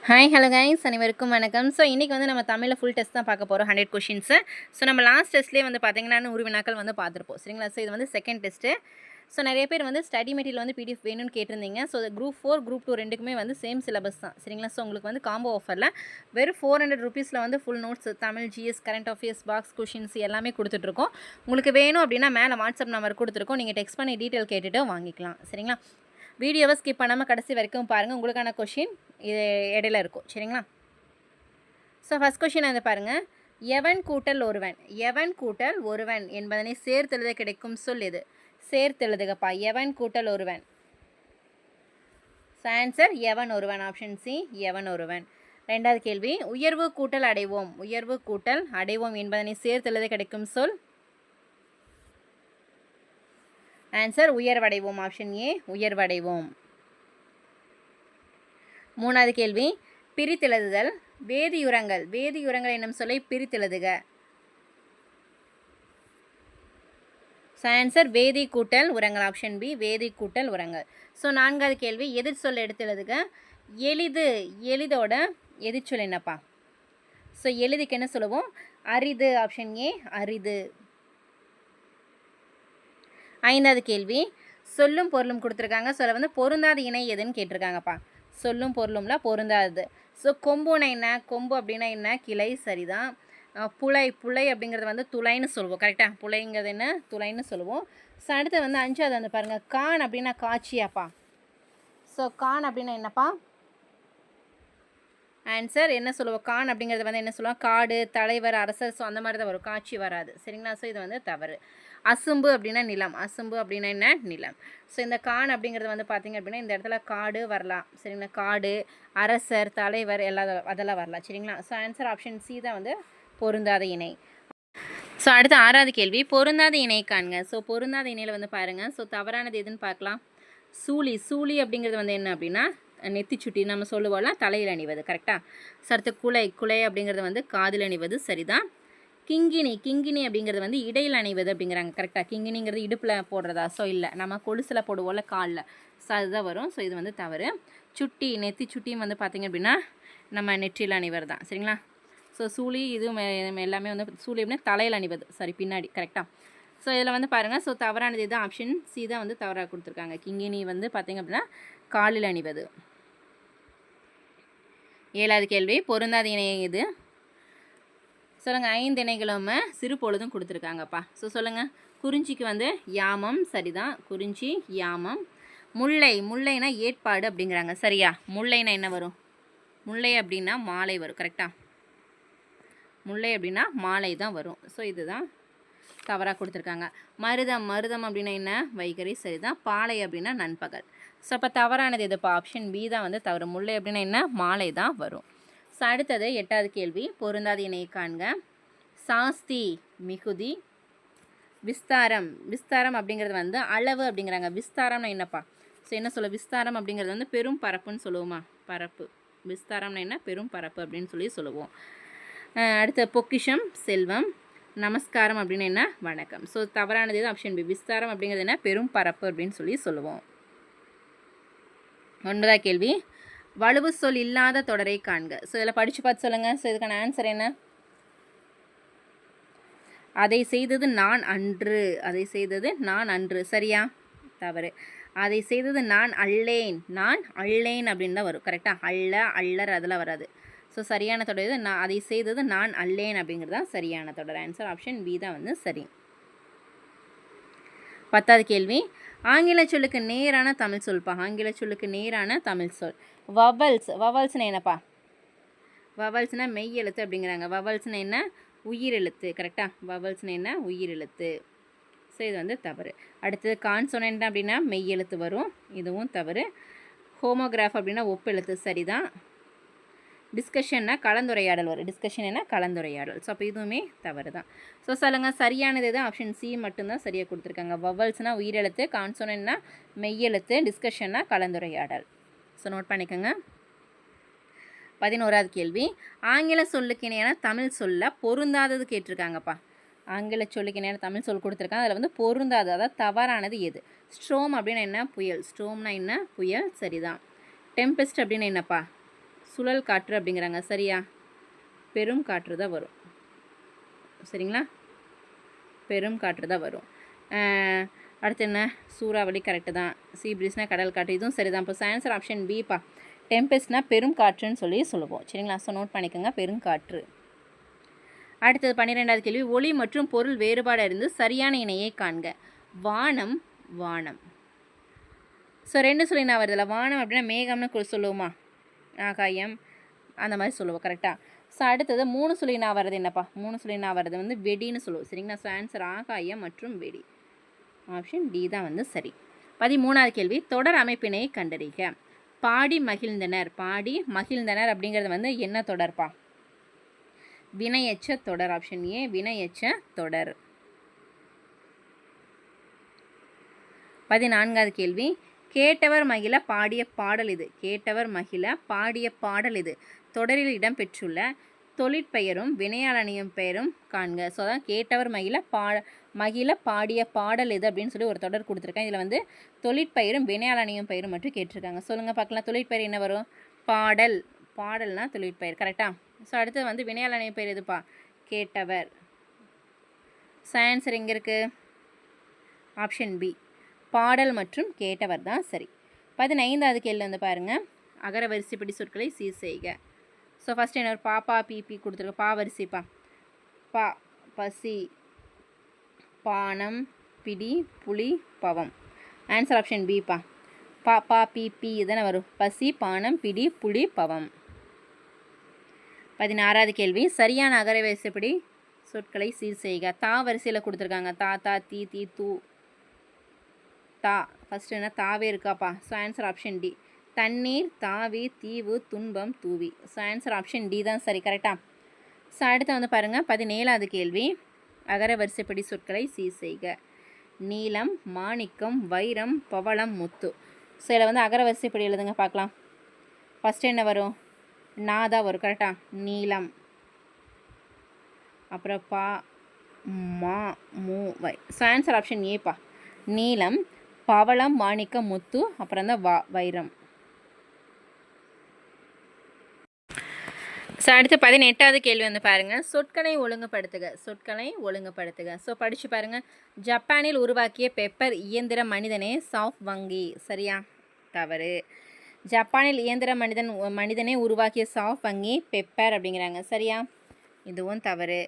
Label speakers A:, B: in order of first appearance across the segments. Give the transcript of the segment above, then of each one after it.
A: Hi hello guys, அனைவருக்கும் வணக்கம். So இன்றைக்கி வந்து நம்ம தமிழில் ஃபுல் டெஸ்ட் தான் பார்க்க போகிறோம், 100 கொஷின்ஸு. ஸோ நம்ம லாஸ்ட் டெஸ்ட்லேயே வந்து பார்த்திங்கன்னா வினாக்கள் வந்து பார்த்துருப்போம், சரிங்களா? ஸோ இது வந்து செகண்ட் டெஸ்ட்டு. ஸோ நிறைய பேர் வந்து ஸ்டடி மெட்டீரியல் வந்து பிடிஎஃப் வேணும்னு கேட்டிருந்தீங்க. ஸோ குரூப் 4 குரூப் 2 ரெண்டுக்குமே வந்து சேம் சிலபஸ் தான், சரிங்களா? ஸோ உங்களுக்கு வந்து காம்போ ஆஃபரில் வெறும் 400 ருபீஸில் வந்து full notes, Tamil, GS, current affairs, box questions எல்லாமே கொடுத்துட்ருக்கோம். உங்களுக்கு வேணும் அப்படின்னா மேலே வாட்ஸ்அப் நம்பர் கொடுத்துருக்கோம், நீங்கள் டெக்ஸ்ட் பண்ணி டீட்டெயில் கேட்டுட்டு வாங்கிக்கலாம், சரிங்களா? வீடியோவை ஸ்கிப் பண்ணாமல் கடைசி வரைக்கும் பாருங்கள், உங்களுக்கான கொஷின் இது இடையில இருக்கும், சரிங்களா? ஸோ ஃபஸ்ட் கொஷின் வந்து பாருங்கள். எவன் கூட்டல் ஒருவன், எவன் கூட்டல் ஒருவன் என்பதனை சேர்த்தெழுத கிடைக்கும் சொல் எது? சேர்த்தெழுதுகப்பா, எவன் கூட்டல் ஒருவன். ஆன்சர் எவன் ஒருவன், ஆப்ஷன் சி எவன் ஒருவன். ரெண்டாவது கேள்வி, உயர்வு கூட்டல் அடைவோம், உயர்வு கூட்டல் அடைவோம் என்பதனை சேர்த்தெழுத கிடைக்கும் சொல். ஆன்சர் உயர்வடைவோம், ஆப்ஷன் ஏ உயர்வடைவோம். மூணாவது கேள்வி, பிரித்தெழுதுதல் வேதியுரங்கள், வேதியுரங்கள் என்னும் சொல்லை பிரித்தெழுதுக. ஆன்சர் வேதி கூட்டல் உரங்கள், ஆப்ஷன் பி வேதி கூட்டல் உரங்கள். ஸோ நான்காவது கேள்வி, எதிர் சொல் எடுத்து எழுதுக. எளிது, எளிதோட எதிர்ச்சொல் என்னப்பா? ஸோ எளிதுக்கு என்ன சொல்லுவோம்? அரிது, ஆப்ஷன் ஏ அரிது. ஐந்தாவது கேள்வி, சொல்லும் பொருளும் கொடுத்துருக்காங்க. சொல்ல வந்து பொருந்தாத இணை எதுன்னு கேட்டிருக்காங்கப்பா. சொல்லும் பொருளும்ல பொருந்தாதது. ஸோ கொம்புனா என்ன? கொம்பு அப்படின்னா என்ன? கிளை, சரிதான். புலை, புலை அப்படிங்கிறது வந்து துளைன்னு சொல்லுவோம், கரெக்டாக? புலைங்கிறது என்ன? துளைன்னு சொல்லுவோம். ஸோ அடுத்து வந்து அஞ்சாவது வந்து பாருங்கள், கான் அப்படின்னா காட்சியாப்பா. ஸோ கான் அப்படின்னா என்னப்பா? ஆன்சர் என்ன சொல்லுவோம்? கான் அப்படிங்கிறது வந்து என்ன சொல்லுவோம்? காடு, தலைவர், அரசர், ஸோ அந்த மாதிரி தான் வரும், காட்சி வராது, சரிங்களா? ஸோ இது வந்து தவறு. அசும்பு அப்படின்னா நிலம், அசும்பு அப்படின்னா என்ன? நிலம். ஸோ இந்த கான் அப்படிங்கிறது வந்து பார்த்திங்க அப்படின்னா இந்த இடத்துல காடு வரலாம், சரிங்களா? காடு, அரசர், தலைவர் அதெல்லாம் வரலாம், சரிங்களா? ஸோ ஆன்சர் ஆப்ஷன் சி தான் வந்து பொருந்தாத இணை. ஸோ அடுத்து ஆறாவது கேள்வி, பொருந்தாத இணை காண்க. ஸோ பொருந்தாத இணையில் வந்து பாருங்கள். ஸோ தவறானது எதுன்னு பார்க்கலாம். சூளி, சூளி அப்படிங்கிறது வந்து என்ன அப்படின்னா நெத்திச்சுட்டி, நம்ம சொல்லுவோம்ல தலையில் அணிவது, கரெக்டாக? சர்த்து குலை, குலை அப்படிங்கிறது வந்து காதில் அணிவது, சரிதான். கிங்கினி, கிங்கினி அப்படிங்கிறது வந்து இடையில் அணிவது அப்படிங்கிறாங்க, கரெக்டாக? கிங்கினிங்கிறது இடுப்பில் போடுறதா? ஸோ இல்லை, நம்ம கொலுசில் போடுவோம்ல காலில், ஸோ அதுதான் வரும். ஸோ இது வந்து தவறு. சுட்டி, நெத்தி சுட்டியும் வந்து பார்த்திங்க அப்படின்னா நம்ம நெற்றியில் அணிவர் தான், சரிங்களா? ஸோ சூளி இதுவும் எல்லாமே வந்து சூளி அப்படின்னா தலையில் அணிவது, சாரி பின்னாடி, கரெக்டாக? ஸோ இதில் வந்து பாருங்கள். ஸோ தவறானது இது ஆப்ஷன் சி தான் வந்து தவறாக கொடுத்துருக்காங்க. கிங்கினி வந்து பார்த்திங்க அப்படின்னா காலில் அணிவது. ஏழாவது கேள்வி, பொருந்தாத இணை இது சொல்லுங்கள். 5 இணைகளும் சிறு பொழுதும் கொடுத்துருக்காங்கப்பா. ஸோ சொல்லுங்கள். குறிஞ்சிக்கு வந்து யாமம், சரிதான், குறிஞ்சி யாமம். முல்லை, முல்லைனா ஏற்பாடு அப்படிங்கிறாங்க, சரியா? முல்லைனா என்ன வரும்? முல்லை அப்படின்னா மாலை வரும், கரெக்டாக? முல்லை அப்படின்னா மாலை தான் வரும். ஸோ இதுதான் தவறாக கொடுத்துருக்காங்க. மருதம், மருதம் அப்படின்னா என்ன? வைகரி, சரிதான். பாலை அப்படின்னா நண்பகல். ஸோ அப்போ தவறானது எதுப்பா? ஆப்ஷன் பி தான் வந்து தவறு. முல்லை அப்படின்னா என்ன? மாலை தான் வரும். ஸோ அடுத்தது 8வது கேள்வி, பொருந்தாத இணை காண்க. சாஸ்தி மிகுதி, விஸ்தாரம், விஸ்தாரம் அப்படிங்கிறது வந்து அளவு அப்படிங்கிறாங்க. விஸ்தாரம்னா என்னப்பா? ஸோ என்ன சொல்ல? விஸ்தாரம் அப்படிங்கிறது வந்து பெரும் பரப்புன்னு சொல்லுவோமா? பரப்பு. விஸ்தாரம்னா என்ன? பெரும் பரப்பு அப்படின்னு சொல்லுவோம். அடுத்த பொக்கிஷம், செல்வம். நமஸ்காரம் அப்படின்னு என்ன? வணக்கம். ஸோ தவறானது எது? Option B. விஸ்தாரம் அப்படிங்கிறது என்ன? பெரும் பரப்பு அப்படின்னு சொல்லுவோம். 9வது கேள்வி, வலுவு சொல் இல்லாத தொடரை காண்க. ஸோ இதில் படித்து பார்த்து சொல்லுங்கள். ஸோ இதுக்கான ஆன்சர் என்ன? அதை செய்தது நான் அன்று, அதை செய்தது நான் அன்று, சரியா? தவறு. அதை செய்தது நான் அல்லேன், நான் அல்லேன் அப்படின்னு தான் வரும், கரெக்டாக? அல்ல, அல்லர் அதெல்லாம் வராது. ஸோ சரியான தொடர் இது. நான் அதை செய்தது நான் அல்லேன் அப்படிங்கிறது தான் சரியான தொடர். ஆன்சர் ஆப்ஷன் பி தான் வந்து சரி. 10வது கேள்வி, ஆங்கில சொல்லுக்கு நேரான தமிழ் சொல்ப்பா. ஆங்கில சொல்லுக்கு நேரான தமிழ் சொல். வவல்ஸ், வவல்ஸ்னா என்னப்பா? வவல்ஸ்னா மெய் எழுத்து அப்படிங்கிறாங்க. வவல்ஸ்னா என்ன? உயிரெழுத்து, கரெக்டாக? வவல்ஸ்னா என்ன? உயிரெழுத்து. ஸோ இது வந்து தவறு. அடுத்தது கான்சோனன்ட் அப்படின்னா மெய் எழுத்து வரும், இதுவும் தவறு. ஹோமோகிராஃப் அப்படின்னா ஒப்பெழுத்து, சரிதான். டிஸ்கஷன்னா கலந்துரையாடல் வரும். டிஸ்கஷன் என்ன? கலந்துரையாடல். ஸோ அப்போ இதுவுமே தவறு தான். ஸோ சொல்லுங்கள். சரியானது தான் ஆப்ஷன் சி மட்டும்தான் சரியாக கொடுத்துருக்காங்க. வவல்ஸ்னால் உயிரெழுத்து, கான்சோனன்னா மெய்யெழுத்து, டிஸ்கஷன்னா கலந்துரையாடல். ஸோ நோட் பண்ணிக்கோங்க. 11வது கேள்வி, ஆங்கில சொல்லுக்கு இணையான தமிழ் சொல்ல பொருந்தாதது கேட்டிருக்காங்கப்பா. ஆங்கில சொல்லுக்கு இணையான தமிழ் சொல் கொடுத்துருக்காங்க. அதில் வந்து பொருந்தாது, அதாவது தவறானது எது? ஸ்ட்ரோம் அப்படின்னா என்ன? புயல். ஸ்ட்ரோம்னா என்ன? புயல், சரிதான். டெம்பெஸ்ட் அப்படின்னு என்னப்பா? சுழல் காற்று அப்படிங்கிறாங்க. சரியா? பெரும் காற்று தான் வரும். சரிங்களா? பெரும் காற்று தான் வரும். அடுத்து என்ன? சூறாவளி கரெக்டு தான். சீ ப்ரீஸ்னால் கடல் காற்று, இதுவும் சரி தான். இப்போ ஆன்சர் ஆப்ஷன் பிப்பா. டெம்பெஸ்ட்னால் பெரும் காற்றுன்னு சொல்லுவோம். சரிங்களா? ஸோ நோட் பண்ணிக்கோங்க, பெருங்காற்று. அடுத்தது 12வது கேள்வி. ஒளி மற்றும் பொருள் வேறுபாடு அறிந்து சரியான இணையை காண்க. வானம், வானம். ஸோ 2 சொல்லி நான் வருதில்ல. வானம் அப்படின்னா மேகம்னு சொல்லுவோமா? ஆகாயம் அந்த மாதிரி சொல்லுவோம். கரெக்டாக? ஸோ அடுத்தது 3 சொல்லி நான் வர்றது என்னப்பா? 3 சொல்லி நான் வர்றது வந்து வெடின்னு சொல்லுவோம். சரிங்களா? ஸோ ஆன்சர் ஆகாயம் மற்றும் வெடி. ஆப்ஷன் டி தான் வந்து சரி. 13வது கேள்வி. தொடர் அமைப்பினை கண்டறிக. பாடி மகிழ்ந்தனர். பாடி மகிழ்ந்தனர் அப்படிங்கிறது வந்து என்ன தொடர்ப்பா? வினையெச்ச தொடர். ஆப்ஷன் ஏ வினையெச்ச தொடர். 14வது கேள்வி. கேட்டவர் மகிழ பாடிய பாடல் இது. கேட்டவர் மகிழ பாடிய பாடல் இது. தொடரில் இடம்பெற்றுள்ள தொழிற்பெயரும் வினையாளனியும் பெயரும் காண்க. ஸோ அதான் கேட்டவர் மகிழ பாடிய பாடல் இது அப்படின்னு சொல்லி ஒரு தொடர் கொடுத்துருக்கேன். இதில் வந்து தொழிற்பெயரும் வினையாளனியும் பெயரும் மட்டும் கேட்டிருக்காங்க. சொல்லுங்கள் பார்க்கலாம். தொழிற்பெயர் என்ன வரும்? பாடல். பாடல்னா தொழிற்பெயர். கரெக்டாக? ஸோ அடுத்து வந்து வினையாளனியும் பெயர் எதுப்பா? கேட்டவர். ஸோ ஆன்சர் எங்கே இருக்குது? Option B. பாடல் மற்றும் கேட்டவர் தான் சரி. 15வது கேள்வி வந்து பாருங்கள். அகர வரிசைப்படி சொற்களை சீர் செய்க. ஸோ ஃபஸ்ட் என்ன ஒரு பாப்பா பிபி கொடுத்துருக்க. பா வரிசைப்பா. பா பசி, பானம், பிடி, புலி, பவம். ஆன்சர் ஆப்ஷன் பிப்பா. பா பிபி இதுதானே வரும். பசி, பானம், பிடி, புலி, பவம். 16வது கேள்வி. சரியான அகர வரிசைப்படி சொற்களை சீர் செய்க. தா வரிசையில் கொடுத்துருக்காங்க. தா தா தீ தீ தூ தா. ஃபஸ்ட்டு என்ன? தாவே இருக்காப்பா. So answer option D. தண்ணீர், தாவி, தீவு, துன்பம், தூவி. ஸோ ஆன்சர் ஆப்ஷன் டி தான் சரி. கரெக்டாக? ஸோ அடுத்து வந்து பாருங்கள். 17வது கேள்வி. அகர வரிசைப்படி சொற்களை சீர் செய்க. நீலம், மாணிக்கம், வைரம், பவளம், முத்து. ஸோ இதில் வந்து அகர வரிசைப்படி எழுதுங்க பார்க்கலாம். ஃபஸ்ட்டு என்ன வரும்? நா தான் வரும். கரெக்டாக? நீலம். அப்புறம் பா, மா, மூ, வை. ஸோ ஆன்சர் ஆப்ஷன் ஏப்பா. நீலம், பவளம், மாணிக்கம், முத்து, அப்புறம் தான் வைரம். ஸோ அடுத்து 18வது கேள்வி வந்து பாருங்கள். சொற்களை ஒழுங்குபடுத்துக. சொற்களை ஒழுங்குபடுத்துக. ஸோ படித்து பாருங்கள். ஜப்பானில் உருவாக்கிய பெப்பர் இயந்திர மனிதனே சாஃப் வங்கி. சரியா? தவறு. ஜப்பானில் இயந்திர மனிதனே உருவாக்கிய சாஃப் வங்கி பெப்பர் அப்படிங்கிறாங்க. சரியா? இதுவும் தவறு.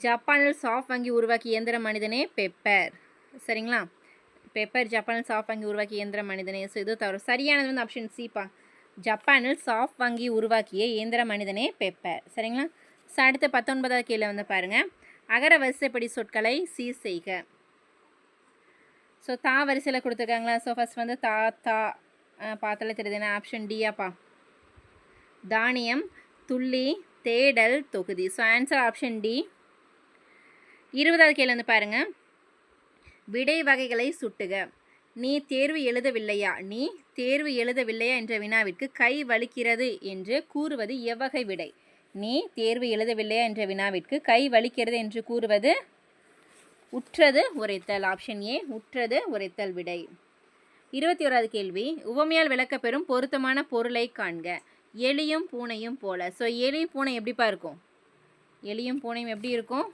A: ஜப்பானில் சாஃப் வங்கி உருவாக்கிய இயந்திர மனிதனே பெப்பர். சரிங்களா? பெப்பர் ஜப்பானில் சாஃப் வங்கி உருவாக்கிய இயந்திர மனிதனே. ஸோ இது தவறு. சரியானது வந்து ஆப்ஷன் சிப்பா. ஜப்பானில் சாஃப் வங்கி உருவாக்கிய இயந்திர மனிதனே பெப்பர். சரிங்களா? ஸோ அடுத்து 19வது கேள்வி வந்து பாருங்கள். அகர வரிசைப்படி சொற்களை சீர் செய்க. ஸோ தா வரிசையில் கொடுத்துருக்காங்களா? ஸோ ஃபஸ்ட் வந்து தா தா பார்த்தாலே தெரியுதுன்னா ஆப்ஷன் டியாப்பா. தானியம், துள்ளி, தேடல், தொகுதி. So answer option D. 20வது கேள்வி வந்து பாருங்கள். விடை வகைகளை சுட்டுக. நீ தேர்வு எழுதவில்லையா? நீ தேர்வு எழுதவில்லையா என்ற வினாவிற்கு கை வலிக்கிறது என்று கூறுவது எவ்வகை விடை? நீ தேர்வு எழுதவில்லையா என்ற வினாவிற்கு கை வலிக்கிறது என்று கூறுவது உற்றது உரைத்தல். ஆப்ஷன் ஏ உற்றது உரைத்தல் விடை. 21வது கேள்வி. உவமையால் விளக்கப்பெறும் பொருத்தமான பொருளை காண்க. எலியும் பூனையும் போல. ஸோ எலியும் பூனை எப்படிப்பா இருக்கும்? எலியும் பூனையும் எப்படி இருக்கும்?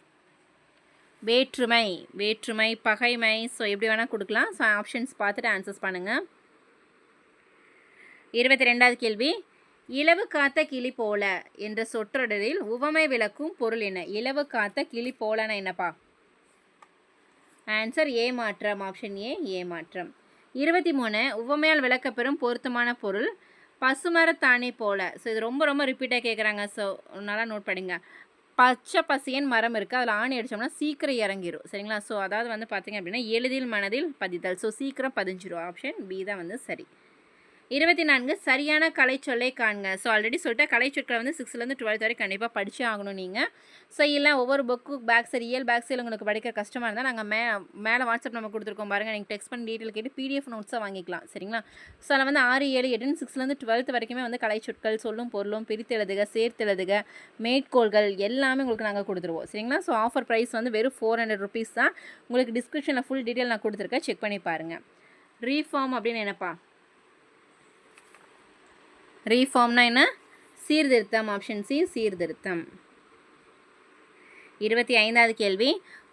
A: வேற்றுமை, வேற்றுமை, பகைமை. ஸோ எப்படி வேணால் கொடுக்கலாம். ஸோ ஆப்ஷன்ஸ் பார்த்துட்டு ஆன்சர்ஸ் பண்ணுங்கள். 22வது கேள்வி. இலவு காத்த கிளி போல என்ற சொற்றொடரில் உவமை விளக்கும் பொருள் என்ன? இலவு காத்த கிளி போலனா என்னப்பா? ஆன்சர் ஏமாற்றம். ஆப்ஷன் ஏ ஏமாற்றம். 23. உவமையால் விளக்கப்பெறும் பொருத்தமான பொருள் பசுமரத்தாணி போல. ஸோ இது ரொம்ப ரொம்ப ரிப்பீட்டாக கேட்குறாங்க. ஸோ நல்லா நோட் பண்ணுங்க. பச்சை பசியன் மரம் இருக்குது. அதில் ஆணி அடித்தோம்னா சீக்கிரம் இறங்கிடும். சரிங்களா? ஸோ அதாவது வந்து பார்த்திங்க அப்படின்னா எளிதில் மனதில் பதிதல். ஸோ சீக்கிரம் பதிஞ்சிடும். ஆப்ஷன் பி தான் வந்து சரி. 24. சரியான கலைச்சொல்லை காண்க. ஸோ ஆல்ரெடி சொல்லிட்டேன். கலைச்சொற்களை வந்து 6லேருந்து 12 வரைக்கும் கண்டிப்பாக படித்தே ஆகணும் நீங்கள். ஸோ இல்லை ஒவ்வொரு புக்கு பேக் சைடு இயல் பேக் சைடில் உங்களுக்கு படிக்கிற கஷ்டமாக இருந்தால் நாங்கள் மேலே வாட்ஸ்அப் நம்ம கொடுத்துருக்கோம் பாருங்கள். நீங்கள் டெக்ஸ்ட் பண்ணி டீட்டெயில் கேட்டு பிடிஎஃப் நோட்ஸாக வாங்கிக்கலாம். சரிங்களா? ஸோ அதில் வந்து 6, 7, 8 6லேருந்து 12 வரைக்குமே வந்து கலைச்சொற்கள், சொல்லும் பொருளும், பிரித்தெழுதுக, சேர்த்தெழுதுக, மேற்கோள்கள் எல்லாமே உங்களுக்கு நாங்கள் கொடுத்துருவோம். சரிங்களா? ஸோ ஆஃபர் ப்ரைஸ் வந்து வெறும் 400 rupees தான். உங்களுக்கு டிஸ்கிரிப்ஷனில் ஃபுல் டீட்டெயில் நான் கொடுத்துருக்கேன். செக் பண்ணி பாருங்கள். ரீஃபார்ம் அப்படின்னு என்னப்பா? ரீஃபார்ம்னா என்ன? சீர்திருத்தம். ஆப்ஷன் சி சீர்திருத்தம். 25வது கேள்வி,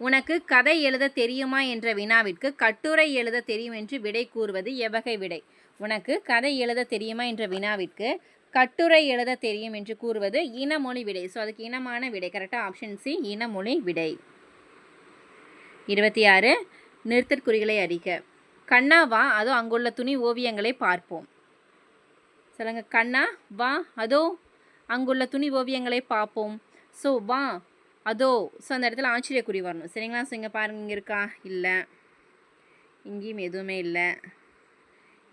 A: உனக்கு கதை எழுத தெரியுமா என்ற வினாவிற்கு கட்டுரை எழுத தெரியும் என்று விடை கூறுவது எவ்வகை விடை? உனக்கு கதை எழுத தெரியுமா என்ற வினாவிற்கு கட்டுரை எழுத தெரியும் என்று கூறுவது இனமொழி விடை. ஸோ அதுக்கு இனமான விடை கரெக்டாக ஆப்ஷன் சி இனமொழி விடை. 26 நிறுத்தற்குறிகளை அறிக. கண்ணா வா அதோ அங்குள்ள துணி ஓவியங்களை பார்ப்போம். சொல்லுங்க. கண்ணா வா அதோ அங்குள்ள துணி ஓவியங்களை பார்ப்போம். ஸோ வா அதோ. ஸோ அந்த இடத்துல ஆச்சரியக்குறி வரணும். சரிங்களா? ஸோ இங்கே பாருங்கள், இங்கே இருக்கா? இல்லை. இங்கேயும் எதுவுமே இல்லை.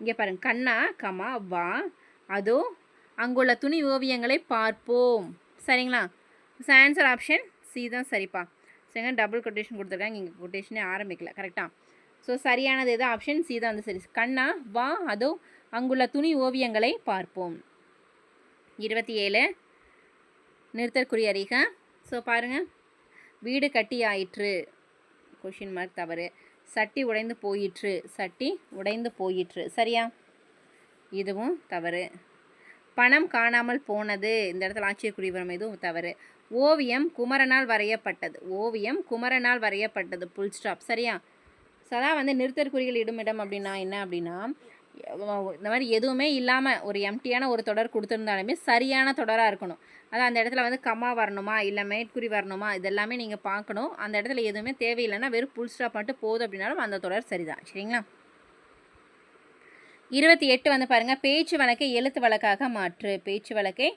A: இங்கே பாருங்கள். கண்ணா கமா வா அதோ அங்குள்ள துணி ஓவியங்களை பார்ப்போம். சரிங்களா? ஸோ ஆன்சர் ஆப்ஷன் சி தான் சரிப்பா. சரிங்க. டபுள் கொட்டேஷன் கொடுத்துருக்காங்க, இங்கே கொட்டேஷனே ஆரம்பிக்கல. கரெக்டாக. ஸோ சரியானது எது? ஆப்ஷன் சி தான் வந்து சரி. கண்ணா வா அதோ அங்குள்ள துணி ஓவியங்களை பார்ப்போம். 27 நிறுத்தற்குறி அறிக. ஸோ பாருங்கள். வீடு கட்டி ஆயிற்று, கொஷின் மார்க் தவறு. சட்டி உடைந்து போயிற்று, சட்டி உடைந்து போயிற்று. சரியா? இதுவும் தவறு. பணம் காணாமல் போனது, இந்த இடத்துல ஆச்சரியக்குறி வரும், இதுவும் தவறு. ஓவியம் குமரனால் வரையப்பட்டது, ஓவியம் குமரனால் வரையப்பட்டது, புல் ஸ்டாப். சரியா? ஸோ அதான் வந்து நிறுத்தற்குறிகள் இடம் அப்படின்னா என்ன அப்படின்னா, இந்த மாதிரி எதுவுமே இல்லாமல் ஒரு எம்டியான ஒரு தொடர் கொடுத்துருந்தாலுமே சரியான தொடராக இருக்கணும். அதான் அந்த இடத்துல வந்து கம்மா வரணுமா இல்லை மேற்குறி வரணுமா இதெல்லாமே நீங்கள் பார்க்கணும். அந்த இடத்துல எதுவுமே தேவையில்லைன்னா வெறும் புல் ஸ்டாப் மட்டும் போதும் அப்படின்னாலும் அந்த தொடர் சரிதான். சரிங்களா? 28 வந்து பாருங்கள். பேச்சு வழக்கை எழுத்து வழக்காக மாற்று, பேச்சு வழக்கை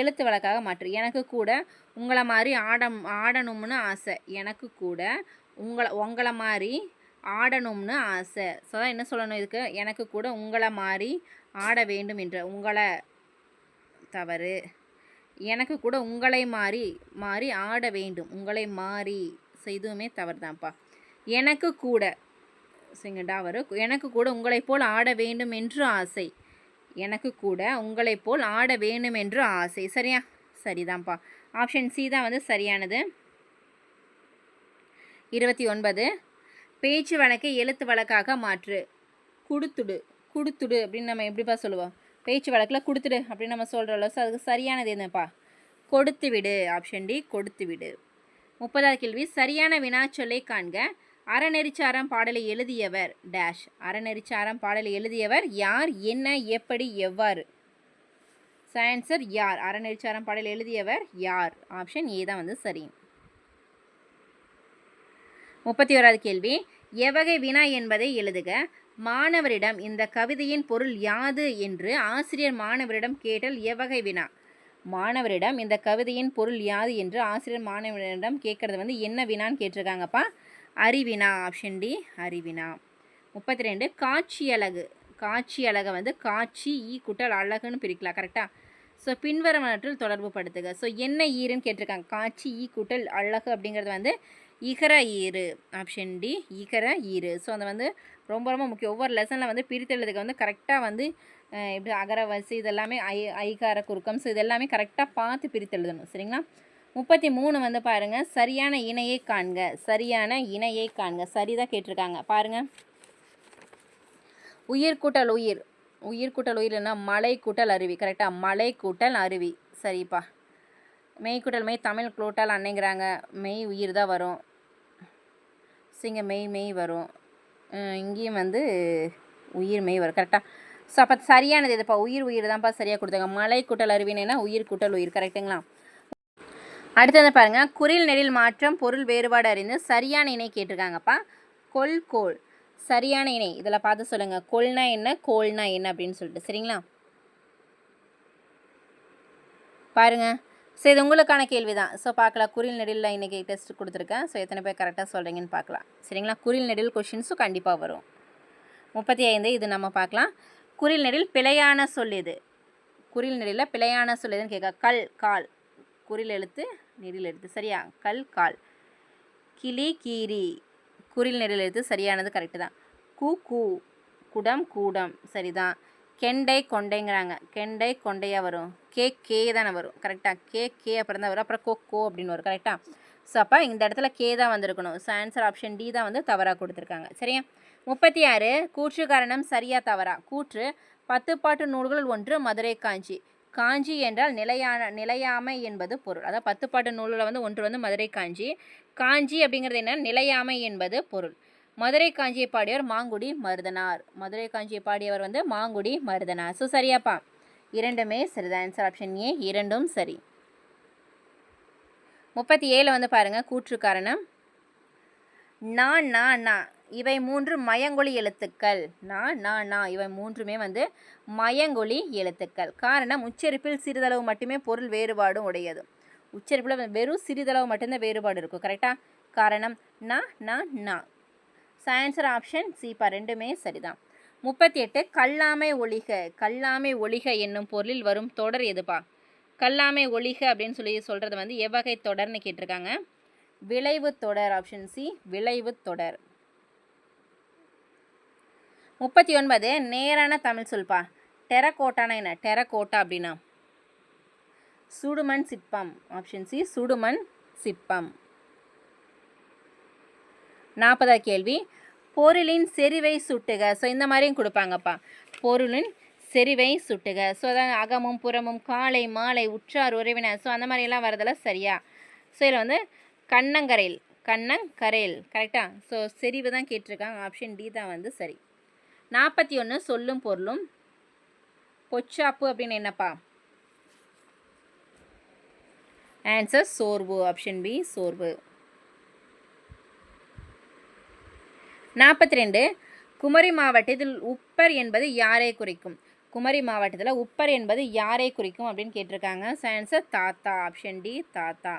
A: எழுத்து வழக்காக மாற்று. எனக்கு கூட உங்களை மாதிரி ஆடணும்னு ஆசை, எனக்கு கூட உங்களை மாதிரி ஆடணும்னு ஆசை. ஸோ தான் என்ன சொல்லணும் இதுக்கு? எனக்கு கூட உங்களை மாதிரி ஆட வேண்டும் என்ற, உங்களை தவறு. எனக்கு கூட உங்களை மாறி ஆட வேண்டும், உங்களை மாறி. ஸோ இதுவுமே தவறு தான்ப்பா. எனக்கு கூட சிங்கடா வரும். எனக்கு கூட உங்களை போல் ஆட வேண்டும் என்று ஆசை, எனக்கு கூட உங்களை போல் ஆட வேண்டும் என்று ஆசை. சரியா? சரிதான்ப்பா. ஆப்ஷன் சி தான் வந்து சரியானது. 29 பேச்சு வழக்கை எழுத்து வழக்காக மாற்று. கொடுத்துடு, கொடுத்துடு அப்படின்னு நம்ம எப்படிப்பா சொல்லுவோம்? பேச்சு வழக்கில் கொடுத்துடு அப்படின்னு நம்ம சொல்கிறோம்ல. ஸோ அதுக்கு சரியானது என்னப்பா? கொடுத்து விடு. ஆப்ஷன் டி கொடுத்து விடு. 30வது கேள்வி, சரியான வினாச்சொல்லை காண்க. அறநெறிச்சாரம் பாடலை எழுதியவர் டேஷ். அறநெறிச்சாரம் பாடலை எழுதியவர் யார், என்ன, எப்படி, எவ்வாறு? ஆன்சர் யார். அறநெறிச்சாரம் பாடலை எழுதியவர் யார். ஆப்ஷன் ஏ தான் வந்து சரி. 31வது கேள்வி, எவ்வகை வினா என்பதை எழுதுக. மாணவரிடம் இந்த கவிதையின் பொருள் யாது என்று ஆசிரியர் மாணவரிடம் கேட்டல் எவ்வகை வினா? மாணவரிடம் இந்த கவிதையின் பொருள் யாது என்று ஆசிரியர் மாணவரிடம் கேட்கறது வந்து என்ன வினான்னு கேட்டிருக்காங்கப்பா? அறிவினா. Option D அறிவினா. 32 காட்சி அழகு. காட்சி அழகை வந்து காட்சி கூட்டல் அழகுன்னு பிரிக்கலாம். கரெக்டாக? ஸோ பின்வருவனவற்றில் தொடர்பு படுத்துக. ஸோ என்ன ஈருன்னு கேட்டிருக்காங்க. காட்சி கூட்டல் அழகு அப்படிங்கிறது வந்து இகர ஈரு. ஆப்ஷன் டி இகர ஈரு. ஸோ அது வந்து ரொம்ப ரொம்ப முக்கியம். ஒவ்வொரு லெசனில் வந்து பிரித்தெழுதுக்கு வந்து கரெக்டாக வந்து இப்படி அகர வரிசை இதெல்லாமே ஐகார குறுக்கம். ஸோ இதெல்லாமே கரெக்டாக பார்த்து பிரித்தெழுதணும். சரிங்களா? 33 வந்து பாருங்கள். சரியான இணையை காண்க. சரியான இணையை காண்க. சரிதான் கேட்டிருக்காங்க. பாருங்கள். உயிர் கூட்டல் உயிர், உயிர் கூட்டல் உயிர்னா மலை கூட்டல் அருவி. கரெக்டாக? மலை கூட்டல் அருவி. சரிப்பா. மெய் கூட்டல் மெய், தமிழ் கூட்டல் அன்னைங்கிறாங்க. மெய் உயிர் தான் வரும். சிங்க மெய் வரும். இங்கேயும் வந்து உயிர் மெய் வரும். கரெக்டாக? ஸோ அப்போ சரியானது இதுப்பா. உயிர் தான்ப்பா சரியாக கொடுத்தாங்க. மலை கூட்டல் அருவினா உயிர் கூட்டல் உயிர். கரெக்டுங்களா? அடுத்தது பாருங்கள். குறில் நெடில் மாற்றம் பொருள் வேறுபாடு அறிந்து சரியான இணை கேட்டிருக்காங்கப்பா. கொல் கோல். சரியான இணை இதில் பார்த்து சொல்லுங்கள். கொல்னா என்ன, கோல்னா என்ன அப்படின்னு சொல்லிட்டு. சரிங்களா? பாருங்கள். ஸோ இது உங்களுக்கான கேள்வி தான். ஸோ பார்க்கலாம். குறில் நெடிலில் இன்றைக்கி டெஸ்ட் கொடுத்துருக்கேன். ஸோ எத்தனை பேர் கரெக்டாக சொல்கிறீங்கன்னு பார்க்கலாம். சரிங்களா? குறில் நெடில் கொஷின்ஸும் கண்டிப்பாக வரும். 35 இது நம்ம பார்க்கலாம். குறில் நெடில் பிழையான சொல் எது? குறில் நெடிலில் பிழையான சொல் எதுன்னு கேட்க. கல் கால். குறில் எழுத்து நெடில் எழுத்து. சரியா? கல் கால். கிளி கீரி. குறில் நெடில் எழுத்து சரியானது. கரெக்டு தான். கூ கூ. குடம் கூடம். சரிதான். கெண்டை கொண்டைங்கிறாங்க. கெண்டை கொண்டையாக வரும். கே தானே வரும். கரெக்டாக? கே அப்புறம் தான் வரும். அப்புறம் கோ அப்படின்னு வரும். கரெக்டாக? ஸோ அப்போ இந்த இடத்துல கே தான் வந்திருக்கணும். ஸோ ஆன்சர் ஆப்ஷன் டி தான் வந்து தவறாக கொடுத்துருக்காங்க. சரியா? 36 கூற்று காரணம் சரியா தவறா? கூற்று 10 பாட்டு நூல்கள் ஒன்று மதுரை காஞ்சி. காஞ்சி என்றால் நிலையாமை என்பது பொருள். அதாவது 10 பாட்டு நூல்களில் வந்து ஒன்று வந்து மதுரை காஞ்சி. காஞ்சி அப்படிங்கிறது என்ன? நிலையாமை என்பது பொருள். மதுரை காஞ்சியை பாடியவர் மாங்குடி மருதனார். மதுரை காஞ்சியை பாடியவர் வந்து மாங்குடி மருதனார். ஸோ சரியாப்பா? இரண்டுமே சரிதான். ஆன்சர் ஆப்ஷன் ஏ, இரண்டும் சரி. 37 வந்து பாருங்க, கூற்று காரணம். நா நா நா இவை மூன்று மயங்கொலி எழுத்துக்கள். நா நா நா இவை மூன்றுமே வந்து மயங்கொலி எழுத்துக்கள். காரணம், உச்சரிப்பில் சிறிதளவு மட்டுமே பொருள் வேறுபாடும் உடையது. உச்சரிப்பில் வெறும் சிறிதளவு மட்டும்தான் வேறுபாடு இருக்கும். கரெக்டாக? காரணம் நா நா நா. ஆன்சர் ஆப்ஷன் சிப்பா, ரெண்டுமே சரிதான். 38 கல்லாமை ஒளிக. கல்லாமை ஒளிக என்னும் பொருளில் வரும் தொடர் எதுப்பா? கல்லாமை ஒளிக அப்படின்னு சொல்கிறது வந்து எவ்வகை தொடர்னு கேட்டிருக்காங்க. விளைவு தொடர். ஆப்ஷன் சி, விளைவு தொடர். 39 நேரான தமிழ் சொல்பா. டெரகோட்டானா என்ன? டெரகோட்டா அப்படின்னா சுடுமண் சிற்பம். ஆப்ஷன் சி, சுடுமண் சிற்பம். 40 கேள்வி, பொருளின் செறிவை சுட்டுக. ஸோ இந்த மாதிரியும் கொடுப்பாங்கப்பா. பொருளின் செறிவை சுட்டுக. ஸோ அதான் அகமும் புறமும் காலை மாலை உற்றார் உறவினர். ஸோ அந்த மாதிரிலாம் வரதெல்லாம் சரியா? ஸோ இதில் வந்து கண்ணங்கரையில், கண்ணங்கரையில் கரெக்டா? ஸோ செறிவு தான் கேட்டிருக்காங்க. ஆப்ஷன் டி தான் வந்து சரி. 41 சொல்லும் பொருளும். பொச்சாப்பு அப்படின்னு என்னப்பா? ஆன்சர் சோர்வு. ஆப்ஷன் பி, சோர்வு. 42 குமரி மாவட்டத்தில் உப்பர் என்பது யாரை குறிக்கும்? குமரி மாவட்டத்தில் உப்பர் என்பது யாரை குறிக்கும் அப்படின்னு கேட்டிருக்காங்க. ஆன்சர் தாத்தா. ஆப்ஷன் டி, தாத்தா.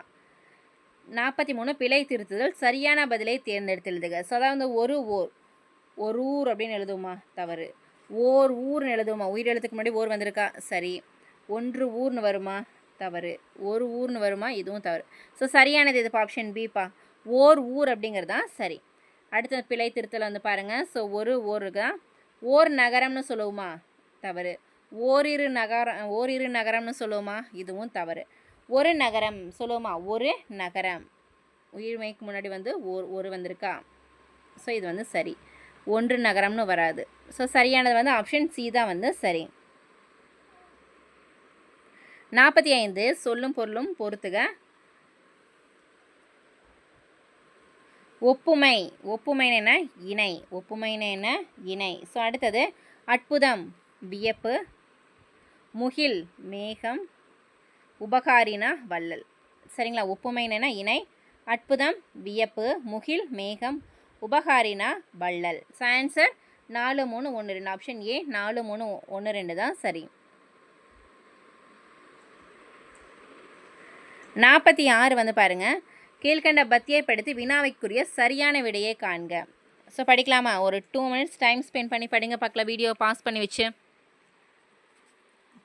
A: 43 பிழை திருத்துதல். சரியான பதிலை தேர்ந்தெடுத்து எழுதுக. ஸோ அதாவது ஒரு ஊர் அப்படின்னு எழுதுமா? தவறு. ஓர் ஊர்னு எழுதுமா? உயிரெழுத்துக்கு முன்னாடி ஓர் வந்திருக்கா? சரி. ஒன்று ஊர்னு வருமா? தவறு. ஒரு ஊர்னு வருமா? இதுவும் தவறு. ஸோ சரியானது எதுப்பா? ஆப்ஷன் பிப்பா, ஓர் ஊர் அப்படிங்கிறது தான் சரி. அடுத்த பிழை திருத்தல் வந்து பாருங்கள். ஸோ ஊருக்கு ஓர் நகரம்னு சொல்லுவோமா? தவறு. ஓரிரு நகரம்னு சொல்லுவோமா? இதுவும் தவறு. ஒரு நகரம் சொல்லுவோமா? ஒரு நகரம். உயிர்மைக்கு முன்னாடி வந்து ஒரு வந்திருக்கா? ஸோ இது வந்து சரி. ஒன்று நகரம்னு வராது. ஸோ சரியானது வந்து ஆப்ஷன் சி தான் வந்து சரி. 45 சொல்லும் பொருளும் பொறுத்துக. ஒப்புமை. ஒப்புமைன்னு என்ன? இணை. ஒப்புமைன்னு என்ன? இணை. ஸோ அடுத்தது அற்புதம் வியப்பு, முகில் மேகம், உபகாரினா வள்ளல். சரிங்களா? ஒப்புமைன்னு என்ன? இணை. அற்புதம் வியப்பு, முகில் மேகம், உபகாரினா வள்ளல். So answer 4 3 1 2. ஆப்ஷன் ஏ 4 3 1 2 தான் சரி. 46 வந்து பாருங்கள். கீழ்கண்ட பத்தியை படித்து வினாவைக்குரிய சரியான விடையை காண்க. ஸோ படிக்கலாமா? ஒரு 2 மினிட்ஸ் டைம் ஸ்பெண்ட் பண்ணி படிங்க பார்க்கலாம், வீடியோ பாஸ் பண்ணி வச்சு.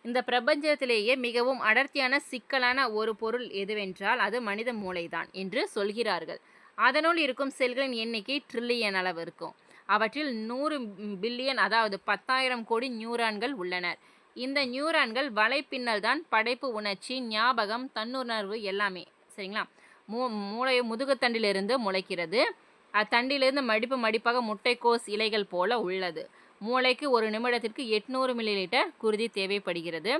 A: இந்த பிரபஞ்சத்திலேயே மிகவும் அடர்த்தியான சிக்கலான ஒரு பொருள் எதுவென்றால் அது மனித மூளைதான் என்று சொல்கிறார்கள். அதனுள் இருக்கும் செல்களின் எண்ணிக்கை ட்ரில்லியன் அளவு இருக்கும். அவற்றில் 100 பில்லியன் அதாவது 10,000 கோடி நியூரான்கள் உள்ளனர். இந்த நியூரான்கள் வலைப்பின்னல் தான் படைப்பு, உணர்ச்சி, ஞாபகம், தன்னுணர்வு எல்லாமே. சரிங்களா? மூளை முதுகுத்தண்டிலிருந்து முளைக்கிறது. அத்தண்டிலிருந்து மடிப்பாக முட்டைக்கோஸ் இலைகள் போல உள்ளது. மூளைக்கு ஒரு நிமிடத்திற்கு 800 மில்லிலிட்டர் குருதி தேவைப்படுகிறது.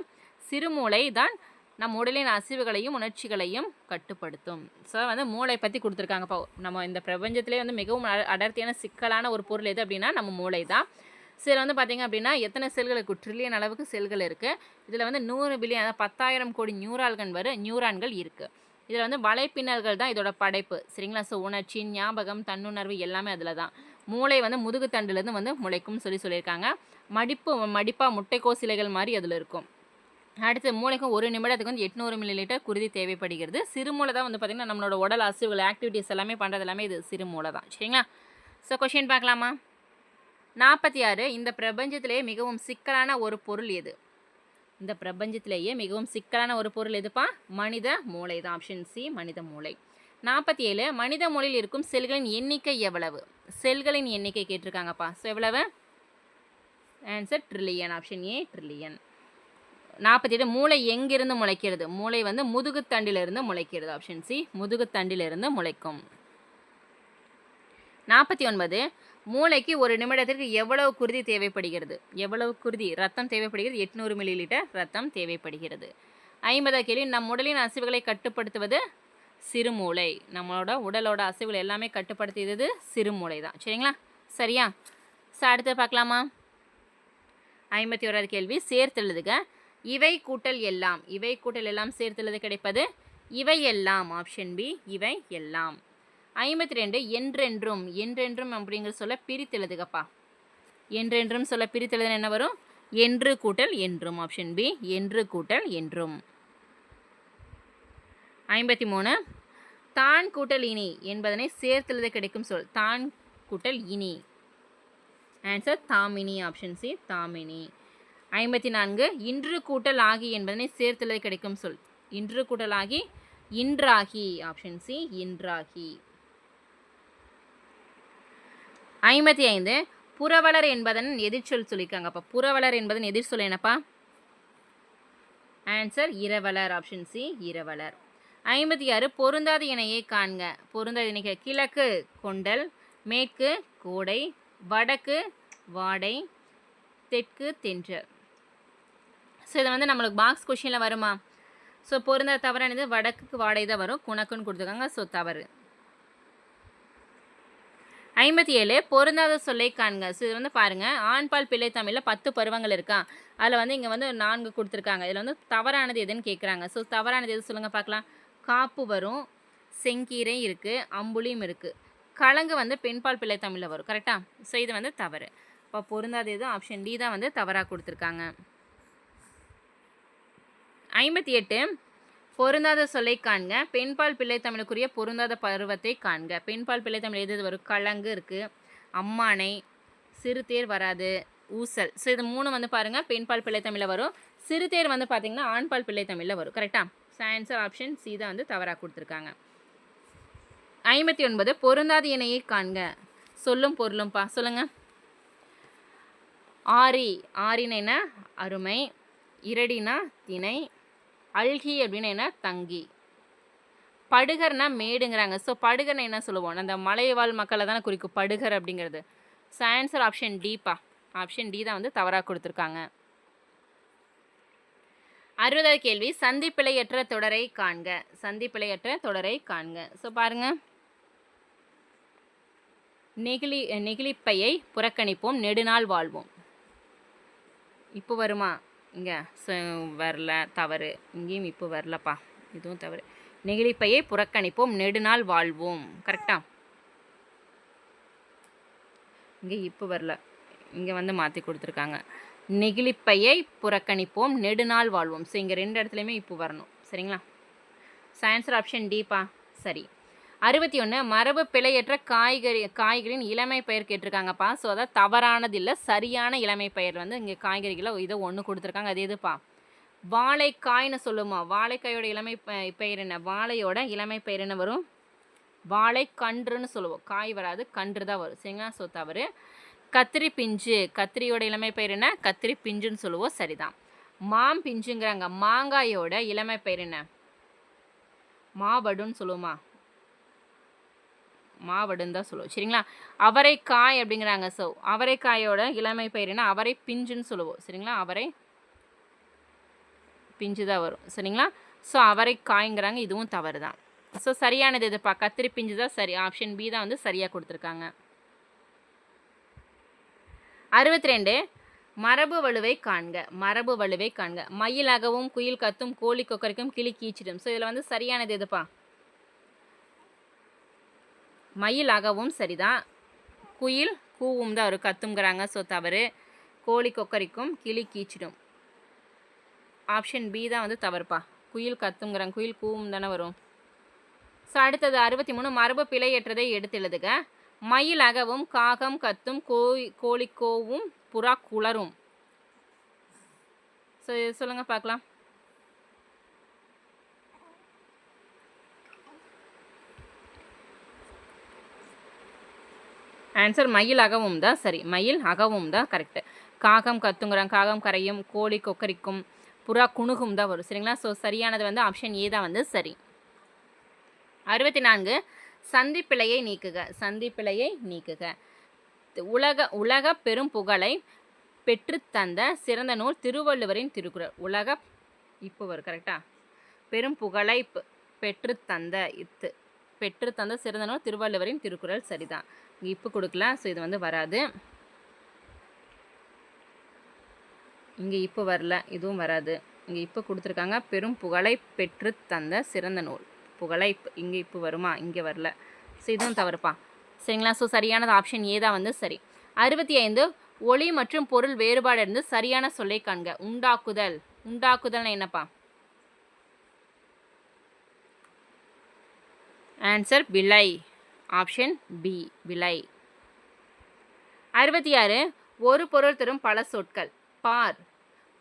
A: சிறுமூளை தான் நம் உடலின் அசைவுகளையும் உணர்ச்சிகளையும் கட்டுப்படுத்தும். ஸோ வந்து மூளை பற்றி கொடுத்துருக்காங்கப்பா. நம்ம இந்த பிரபஞ்சத்திலே வந்து மிகவும் அடர்த்தியான சிக்கலான ஒரு பொருள் எது அப்படின்னா நம்ம மூளை தான். சரி, வந்து பார்த்திங்க அப்படின்னா எத்தனை செல்கள் இருக்குது? ட்ரில்லியன் அளவுக்கு செல்கள் இருக்குது. இதில் வந்து 100 பில்லியன் அதாவது 10,000 கோடி நியூரான்கள் இருக்குது. இதில் வந்து வலைப்பின்னல்கள் தான் இதோட படைப்பு. சரிங்களா? ஸோ உணர்ச்சி, ஞாபகம், தன்னுணர்வு எல்லாமே அதில் தான். மூளை வந்து முதுகுத்தண்டுலேருந்து வந்து முளைக்கும்னு சொல்லியிருக்காங்க. மடிப்பாக முட்டைக்கோஸ் இலைகள் மாதிரி அதில் இருக்கும். அடுத்து மூளைக்கும் ஒரு நிமிடத்துக்கு வந்து 800 மில்லிலிட்டர் குருதி தேவைப்படுகிறது. சிறுமூளை தான் வந்து பார்த்திங்கன்னா நம்மளோட உடல் அசைவுகள் ஆக்டிவிட்டிஸ் எல்லாமே பண்ணுறது எல்லாமே இது சிறுமூளை தான். சரிங்களா? ஸோ கொஷின் பார்க்கலாமா? 46 இந்த பிரபஞ்சத்திலேயே மிகவும் சிக்கலான ஒரு பொருள் எது? இந்த பிரபஞ்சத்திலேயே மிகவும் சிக்கலான ஒரு பொருள் எதுப்பா? மனித மூளை தான். ஆப்ஷன் சி, மனித மூளை. 47 மனித மூளையில் இருக்கும் செல்களின் எண்ணிக்கை எவ்வளவு? செல்களின் எண்ணிக்கை கேட்டிருக்காங்கப்பா. ஸோ எவ்வளவு? Answer trillion. Option A, trillion. 47 மூளை எங்கிருந்து முளைக்கிறது? மூளை வந்து முதுகுத்தண்டிலிருந்து முளைக்கிறது. ஆப்ஷன் சி, முதுகுத்தண்டிலிருந்து முளைக்கும். 49 மூளைக்கு ஒரு நிமிடத்திற்கு எவ்வளவு குருதி தேவைப்படுகிறது? எவ்வளவு குருதி ரத்தம் தேவைப்படுகிறது? 800 மில்லிலிட்டர் ரத்தம் தேவைப்படுகிறது. 50 கேள்வி, நம் உடலின் அசைவுகளை கட்டுப்படுத்துவது சிறுமூளை. நம்மளோட உடலோட அசைவுகள் எல்லாமே கட்டுப்படுத்தியது சிறுமூளை தான். சரிங்களா? சரியா? அடுத்து பார்க்கலாமா? 51வது கேள்வி, சேர்த்தெழுதுக. இவை கூட்டல் எல்லாம். இவை கூட்டல் எல்லாம் சேர்த்தெழுத கிடைப்பது இவை எல்லாம். ஆப்ஷன் பி இவை எல்லாம். 52 என்றென்றும். என்றென்றும் அப்படிங்கிற சொல்ல பிரித்தெழுதுகப்பா. என்றென்றும் சொல்ல பிரித்தெழுதுன என்ன வரும்? என்று கூட்டல் என்றும். ஆப்ஷன் பி என்று கூட்டல் என்றும். 53 தான் கூட்டல் இனி என்பதனை சேர்த்தெழுத கிடைக்கும் சொல். தான் கூட்டல் இனி. Answer Damini. Option C Damini. 54 இன்று கூட்டல் ஆகி என்பதனை சேர்த்தெழுத கிடைக்கும் சொல். இன்று கூட்டல் ஆகி இன்றாகி. Option C இன்றாகி. 55 புரவலர் என்பதன் எதிர்ச்சொல் சொல்லியிருக்காங்க. அப்போ புரவலர் என்பதன் எதிர்ச்சொல் என்னப்பா? ஆன்சர் இரவலர். ஆப்ஷன் சி இரவலர். 56 பொருந்தாத இணையை காண்க. பொருந்தாத இணைக. கிழக்கு கொண்டல், மேற்கு கோடை, வடக்கு வாடை, தெற்கு தென்றல். ஸோ இதை வந்து நம்மளுக்கு பாக்ஸ் கொஷினில் வருமா? ஸோ பொருந்தாத தவறானது வடக்குக்கு வாடை தான் வரும். குணக்குன்னு கொடுத்துருக்காங்க. ஸோ தவறு. 57 பொருந்தாத சொல்லை காண்க. ஸோ இது வந்து பாருங்கள், ஆண்பால் பிள்ளை தமிழில் 10 பருவங்கள் இருக்கா. அதில் வந்து இங்கே வந்து 4 கொடுத்துருக்காங்க. இதில் வந்து தவறானது எதுன்னு கேட்குறாங்க. ஸோ தவறானது எது சொல்லுங்கள் பார்க்கலாம். காப்பு வரும், செங்கீரை இருக்குது, அம்புலியும் இருக்குது. கலங்கு வந்து பெண்பால் பிள்ளை தமிழில் வரும். கரெக்டாக? ஸோ இது வந்து தவறு. இப்போ பொருந்தாத எது? ஆப்ஷன் டி தான் வந்து தவறாக கொடுத்துருக்காங்க. 58 பொருந்தாத சொல்லை காண்க. பெண்பால் பிள்ளை தமிழுக்குரிய பொருந்தாத பருவத்தை காண்க. பெண்பால் பிள்ளை தமிழ் எது வரும்? கலங்கு இருக்குது, அம்மானை, சிறுதேர் வராது, ஊசல். ஸோ இது 3 வந்து பாருங்கள் பெண்பால் பிள்ளை தமிழில் வரும். சிறுதேர் வந்து பார்த்திங்கன்னா ஆண்பால் பிள்ளை தமிழில் வரும். கரெக்டாக? ஆன்சர் ஆப்ஷன் சி தான் வந்து தவறாக கொடுத்துருக்காங்க. 59 பொருந்தாத இணையை காண்க. சொல்லும் பொருளும்ப்பா. சொல்லுங்கள். ஆரி. ஆரினா என்ன? அருமை. இரடினா திணை. அல்கி அப்படின்னா என்ன? தங்கி. படுகர்னா மேடுங்கிறாங்க. ஸோ படுகர்னா என்ன சொல்லுவோம்? அந்த மலைவாழ் மக்களை தானே குறிக்கும் படுகர் அப்படிங்கிறது. ஸோ ஆன்சர் ஆப்ஷன் டிப்பா. ஆப்ஷன் டி தான் வந்து தவறாக கொடுத்துருக்காங்க. 60வது கேள்வி, சந்திப்பிழையற்ற தொடரை காண்க. சந்திப்பிழையற்ற தொடரை காண்க. ஸோ பாருங்கள், நெகிழிப்பையை புறக்கணிப்போம், நெடுநாள் வாழ்வோம். இப்போ வருமா? இங்கே வரல, தவறு. இங்கேயும் இப்போ வரலப்பா, இதுவும் தவறு. நெகிழிப்பையை புறக்கணிப்போம், நெடுநாள் வாழ்வோம். கரெக்டா? இங்கே இப்போ வரல, இங்கே வந்து மாற்றி கொடுத்துருக்காங்க. நெகிழிப்பையை புறக்கணிப்போம், நெடுநாள் வாழ்வோம். ஸோ இங்கே 2 இடத்துலையுமே இப்போ வரணும். சரிங்களா? ஆன்சர் ஆப்ஷன் டிப்பா. சரி. 61 மரபு பிழையற்ற காய்கறிகளின் இளமை பெயர் கேட்டிருக்காங்கப்பா. ஸோ அதாவது தவறானது இல்லை, சரியான இளமை பெயர் வந்து இங்கே காய்கறிகளை இதை ஒன்று கொடுத்துருக்காங்க. அது எதுப்பா? வாழைக்காய்னு சொல்லுமா? வாழைக்காயோட இளமை பெயர் என்ன? வாழையோட இளமை பெயர் என்ன வரும்? வாழைக்கன்றுன்னு சொல்லுவோம். காய் வராது, கன்று தான் வரும். சரிங்களா? ஸோ தவறு. கத்திரி பிஞ்சு. கத்திரியோட இளமை பெயர் என்ன? கத்திரி பிஞ்சுன்னு சொல்லுவோம். சரிதான். மாம் பிஞ்சுங்கிறாங்க. மாங்காயோட இளமை பெயர் என்ன? மாவடுன்னு சொல்லுவோமா? மாவடுன்னு தான் சொல்லுவோம். சரிங்களா? அவரைக்காய் அப்படிங்கிறாங்க. ஸோ அவரைக்காயோட இளமை பெயர் என்ன? அவரை பிஞ்சுன்னு சொல்லுவோம். சரிங்களா? அவரை பிஞ்சு தான் வரும். சரிங்களா? ஸோ அவரைக்காய்ங்கிறாங்க. இதுவும் தவறு தான். ஸோ சரியானது எதுப்பா? கத்திரி பிஞ்சு தான் சரி. ஆப்ஷன் பி தான் வந்து சரியாக கொடுத்துருக்காங்க. 62 மரபு வலுவை காண்க. மரபு வலுவை காண்க. மயிலாகவும் குயில் கத்தும், கோழி கொக்கரிக்கும், கிளி கீச்சிடும். ஸோ இதில் வந்து சரியானது எதுப்பா? மயிலாகவும் சரிதான், குயில் கூவும் தான் வரும், கத்துங்கிறாங்க. ஸோ தவறு. கோழி கொக்கரிக்கும், கிளி கீச்சிடும். ஆப்ஷன் பி தான் வந்து தவறுப்பா. குயில் கத்துங்கிறாங்க, குயில் கூவும் தானே வரும். ஸோ அடுத்தது 63 மரபு பிழையற்றதை எடுத்து எழுதுக. மயிலாகவும், காகம் கத்தும், கோழி கோவும், புறா குளரும். ஸோ சொல்லுங்கள் பார்க்கலாம். ஆன்சர் மயில் அகவும் தான் சரி. மயில் அகவும் தான் கரெக்டு. காகம் கத்துங்கிறாங்க, காகம் கரையும், கோழி கொக்கரிக்கும், புறா குணுகும் தான் வரும். சரிங்களா? ஸோ சரியானது வந்து ஆப்ஷன் ஏ தான் வந்து சரி. 64 சந்திப்பிழையை நீக்குக. சந்திப்பிழையை நீக்குக. உலக பெரும் புகழை பெற்றுத்தந்த சிறந்த நூல் திருவள்ளுவரின் திருக்குறள். உலக இப்போ வரும் கரெக்டா? பெரும் புகழை பெற்றுத்தந்த சிறந்த நூல் திருவள்ளுவரின் திருக்குறள். சரிதான். இங்கே இப்போ கொடுக்கல, ஸோ இது வந்து வராது. இங்கே இப்போ வரல, இதுவும் வராது. இங்கே இப்போ கொடுத்துருக்காங்க பெரும் புகழை பெற்றுத்தந்த சிறந்த நூல். புகழை இங்கே இப்போ வருமா? இங்கே வரல, ஸோ இதுவும் தவறுப்பா. சரிங்களா? ஸோ சரியானது ஆப்ஷன் ஏ தான் வந்து சரி. 65 ஒளி மற்றும் பொருள் வேறுபாடு இருந்து சரியான சொல்லை காண்க. உண்டாக்குதல். உண்டாக்குதல்னா என்னப்பா? ஆன்சர் விலை. ஆப்ஷன் பி விலை. 66 ஒரு பொருள் தரும் பல சொற்கள். பார்.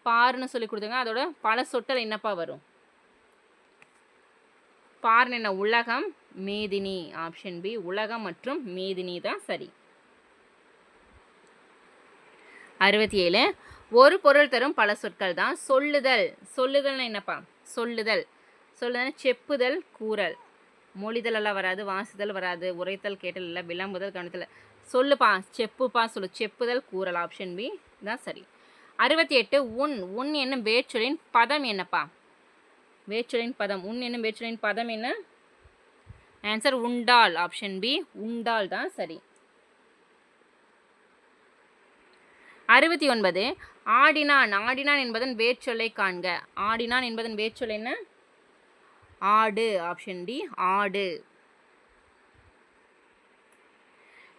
A: பார்னு சொல்லி கொடுத்துங்க. அதோட பல சொற்கள் என்னப்பா வரும்? பார்னு என்ன? உலகம், மேதினி. ஆப்ஷன் பி உலகம் மற்றும் மேதினி தான் சரி. 67 ஒரு பொருள் தரும் பல சொற்கள் தான் சொல்லுதல். சொல்லுதல்னா என்னப்பா? சொல்லுதல். சொல்லுதல் செப்புதல், கூறல். மொழிதல் எல்லாம் வராது, வாசிதல் வராது, உரைத்தல், கேட்டல் இல்லை, விளம்புதல், கவனித்தல். சொல்லுப்பா, செப்புப்பா, சொல்லு. செப்புதல், கூறல். ஆப்ஷன் பி தான் சரி. 68 உன் என்னும் வேர்ச்சொலின் பதம் என்னப்பா? வேர்ச்சொலின் பதம். உன் என்னும் வேர்ச்சொலின் பதம் என்ன? ஆன்சர் உண்டால். ஆப்ஷன் பி உண்டால் தான் சரி. 69 ஆடினான். ஆடினான் என்பதன் வேர்ச்சொல்லை காண்க. ஆடினான் என்பதன் வேர்ச்சொல் என்ன? ஆடு. ஆப்ஷன் டி ஆடு.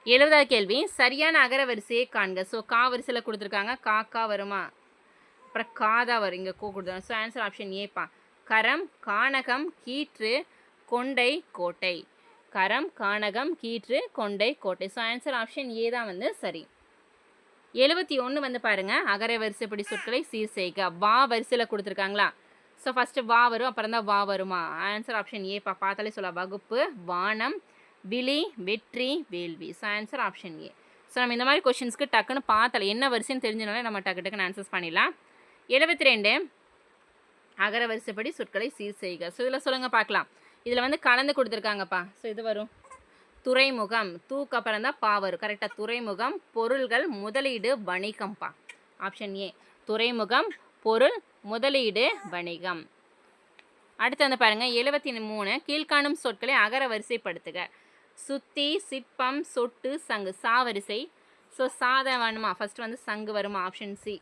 A: 70வது கேள்வி சரியான அகர வரிசையை காண்க. ஸோ கா வரிசையில் கொடுத்துருக்காங்க. காக்கா வருமா? அப்புறம் காதா வரும். இங்கே கோ கொடுத்துருக்காங்க. ஸோ ஆன்சர் ஆப்ஷன் ஏப்பா. கரம், கானகம், கீற்று, கொண்டை, கோட்டை. கரம், கானகம், கீற்று, கொண்டை, கோட்டை. ஸோ ஆன்சர் ஆப்ஷன் ஏ தான் வந்து சரி. 71 வந்து பாருங்க. அகர வரிசைப்படி சொற்களை சீர் செய்க. வா வரிசையில் கொடுத்துருக்காங்களா? ஸோ ஃபஸ்ட்டு வா வரும், அப்புறம் தான் வா வருமா? ஆன்சர் ஆப்ஷன் ஏப்பா. பார்த்தாலே சொல்லலாம். வகுப்பு, வானம், விழி, வெற்றி, வேள்வி. So answer option A. So நம்ம இந்த மாதிரி கொஷின்ஸ்க்கு டக்குன்னு பார்த்தாலே என்ன வரிசைன்னு தெரிஞ்சனாலே நம்ம டக்குன்னு ஆன்சர்ஸ் பண்ணிடலாம். 72 அகர வரிசைப்படி சொற்களை சீர் செய்க. ஸோ இதில் சொல்லுங்கள் பார்க்கலாம். இதில் வந்து கலந்து கொடுத்துருக்காங்கப்பா. ஸோ இது வரும் துறைமுகம். தூக்கு அப்புறம் தான் பா வரும். கரெக்டாக. துறைமுகம், பொருள்கள், முதலீடு, வணிகம்ப்பா. ஆப்ஷன் ஏ துறைமுகம், பொருள், முதலீடு, வணிகம். அடுத்து வந்து பாருங்கள் 73 கீழ்காணும் சொற்களை அகர வரிசைப்படுத்துக. சுத்தி, சிற்பம், சொட்டு, சங்கு. சா வரிசை. ஸோ சாதம் வேணுமா? ஃபஸ்ட்டு வந்து சங்கு வருமா? ஆப்ஷன் சி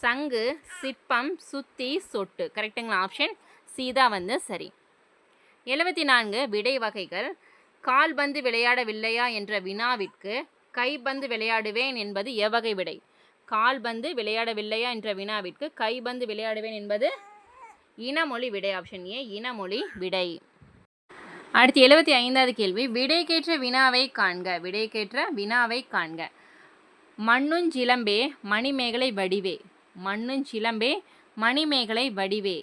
A: சங்கு, சிற்பம், சுத்தி, சொட்டு. கரெக்டுங்களா? ஆப்ஷன் சி தான் வந்து சரி. 74 விடை வகைகள். கால்பந்து விளையாடவில்லையா என்ற வினாவிற்கு கைபந்து விளையாடுவேன் என்பது எவ்வகை விடை? கால்பந்து விளையாடவில்லையா என்ற வினாவிற்கு கைபந்து விளையாடுவேன் என்பது இனமொழி விடை. ஆப்ஷன் ஏ இனமொழி விடை. அடுத்து 75வது கேள்வி விடைக்கேற்ற வினாவை காண்க. விடைக்கேற்ற வினாவை காண்க. மண்ணுஞ்சிலம்பே மணிமேகலை வடிவே. மண்ணுஞ்சிலம்பே மணிமேகலை வடிவே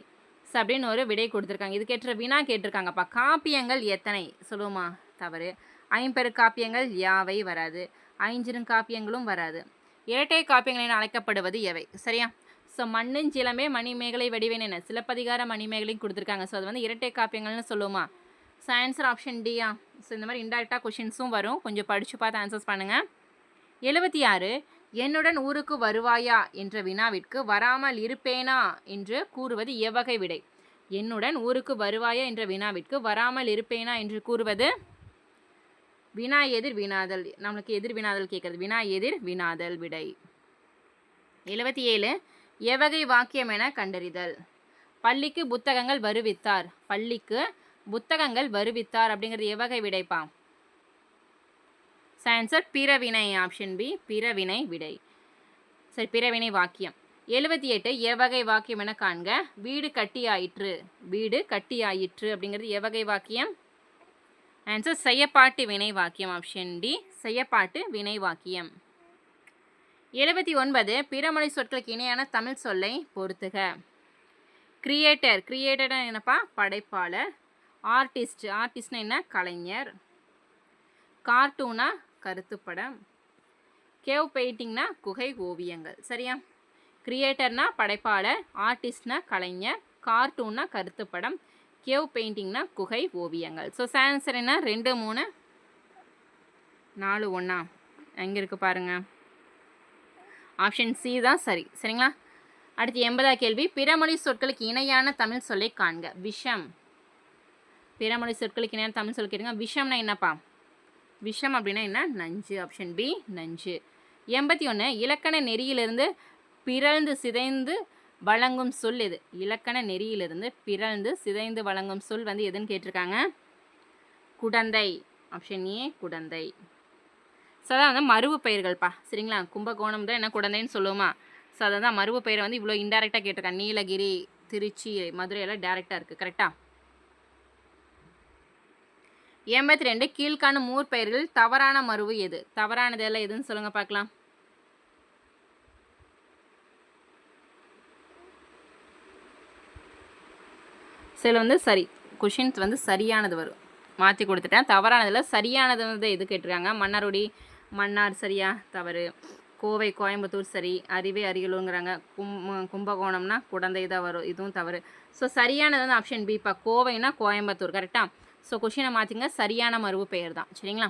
A: அப்படின்னு ஒரு விடை கொடுத்துருக்காங்க. இதுக்கேற்ற வினா கேட்டிருக்காங்கப்பா. காப்பியங்கள் எத்தனை? சொல்லுவோமா? தவறு. ஐம்பெரு காப்பியங்கள் யாவை? வராது. ஐஞ்சிறுகாப்பியங்களும் வராது. இரட்டை காப்பியங்கள் என அழைக்கப்படுவது எவை? சரியா? ஸோ மண்ணுஞ்சிலம்பே மணிமேகலை வடிவேன் என்ன? சிலப்பதிகார மணிமேகலையும் கொடுத்துருக்காங்க. ஸோ அது வந்து இரட்டை காப்பியங்கள்னு சொல்லுவோமா? ஸோ ஆன்சர் ஆப்ஷன் டியா. ஸோ இந்த மாதிரி இன்டெரக்டாக கொஷின்ஸும் வரும். கொஞ்சம் படித்து பார்த்து ஆன்சர்ஸ் பண்ணுங்கள். 76 என்னுடன் ஊருக்கு வருவாயா என்ற வினாவிற்கு வராமல் இருப்பேனா என்று கூறுவது எவ்வகை விடை? என்னுடன் ஊருக்கு வருவாயா என்ற வினாவிற்கு வராமல் இருப்பேனா என்று கூறுவது வினா எதிர் வினாதல். நம்மளுக்கு எதிர் வினாதல் கேட்குறது. வினா எதிர் வினாதல் விடை. 77 எவ்வகை வாக்கியம் என கண்டறிதல். பள்ளிக்கு புத்தகங்கள் வருவித்தார். பள்ளிக்கு புத்தகங்கள் வருவித்தார் அப்படிங்கிறது எவ்வகை விடைப்பா? ஆன்சர் பிறவினை. ஆப்ஷன் பி பிறவினை விடை. சரி, பிறவினை வாக்கியம். 78 எவ்வகை வாக்கியம் என காண்க. வீடு கட்டியாயிற்று. வீடு கட்டியாயிற்று அப்படிங்கிறது எவ்வகை வாக்கியம்? ஆன்சர் செய்யப்பாட்டு வினை வாக்கியம். ஆப்ஷன் டி செய்யப்பாட்டு வினை வாக்கியம். 79 பிறமொழி சொற்களுக்கு இணையான தமிழ் சொல்லை பொறுத்துக. கிரியேட்டர். கிரியேட்டர் என்னப்பா? படைப்பாளர். ஆர்டிஸ்ட். ஆர்டிஸ்ட்னா என்ன? கலைஞர். கார்ட்டூனா கருத்துப்படம். கேவ் பெயிண்டிங்னா குகை ஓவியங்கள். சரியா? கிரியேட்டர்னா படைப்பாளர், ஆர்டிஸ்ட்னா கலைஞர், கார்ட்டூன்னா கருத்துப்படம், கேவ் பெயிண்டிங்னா குகை ஓவியங்கள். ஸோ ஆன்சர் என்ன 2 3 4 1 எங்கே இருக்குது பாருங்கள். ஆப்ஷன் சி தான் சரி. சரிங்களா? அடுத்து 80ஆவது கேள்வி. பிறமொழி சொற்களுக்கு இணையான தமிழ் சொல்லை காண்க. விஷம். பிறமொழி சொற்களுக்கு இணையான தமிழ் சொல் கேட்டுங்க. விஷம்னா என்னப்பா? விஷம் அப்படின்னா என்ன? நஞ்சு. ஆப்ஷன் பி நஞ்சு. 81 இலக்கண நெறியிலிருந்து பிறழ்ந்து சிதைந்து வழங்கும் சொல் எது? இலக்கண நெறியிலிருந்து பிறழ்ந்து சிதைந்து வழங்கும் சொல் வந்து எதுன்னு கேட்டிருக்காங்க? Kudanthai. Option A Kudanthai. So அதான் வந்து மருவு பெயர்கள்ப்பா. சரிங்களா? கும்பகோணம் தான் என்ன குடந்தைன்னு சொல்லுவோமா? ஸோ அதை தான் மருவு பெயரை வந்து இவ்வளோ இன்டெரக்டாக கேட்டிருக்காங்க. நீலகிரி, திருச்சி, மதுரையெல்லாம் டேரெக்டாக இருக்குது. கரெக்டாக? 82 கீழ்காணும் ஊர் பெயர்கள் தவறான மருவு எது? தவறானது எல்லாம் எதுன்னு சொல்லுங்க பார்க்கலாம். சில வந்து சரி, கொஷின்ஸ் வந்து சரியானது வரும், மாற்றி கொடுத்துட்டேன். தவறானதில் சரியானது வந்து எது கேட்டிருக்காங்க? மன்னார்குடி, மன்னார் சரியா? தவறு. கோவை, கோயம்புத்தூர் சரி. அரிவே அரியலூருங்கிறாங்க. கும்பகோணம்னா குடந்தை தான் வரும், இதுவும் தவறு. ஸோ சரியானது வந்து ஆப்ஷன் பிப்பா, கோவைனா கோயம்புத்தூர். கரெக்டாக? ஸோ கொஷினை மாற்றிங்க, சரியான மருவு பெயர் தான். சரிங்களா?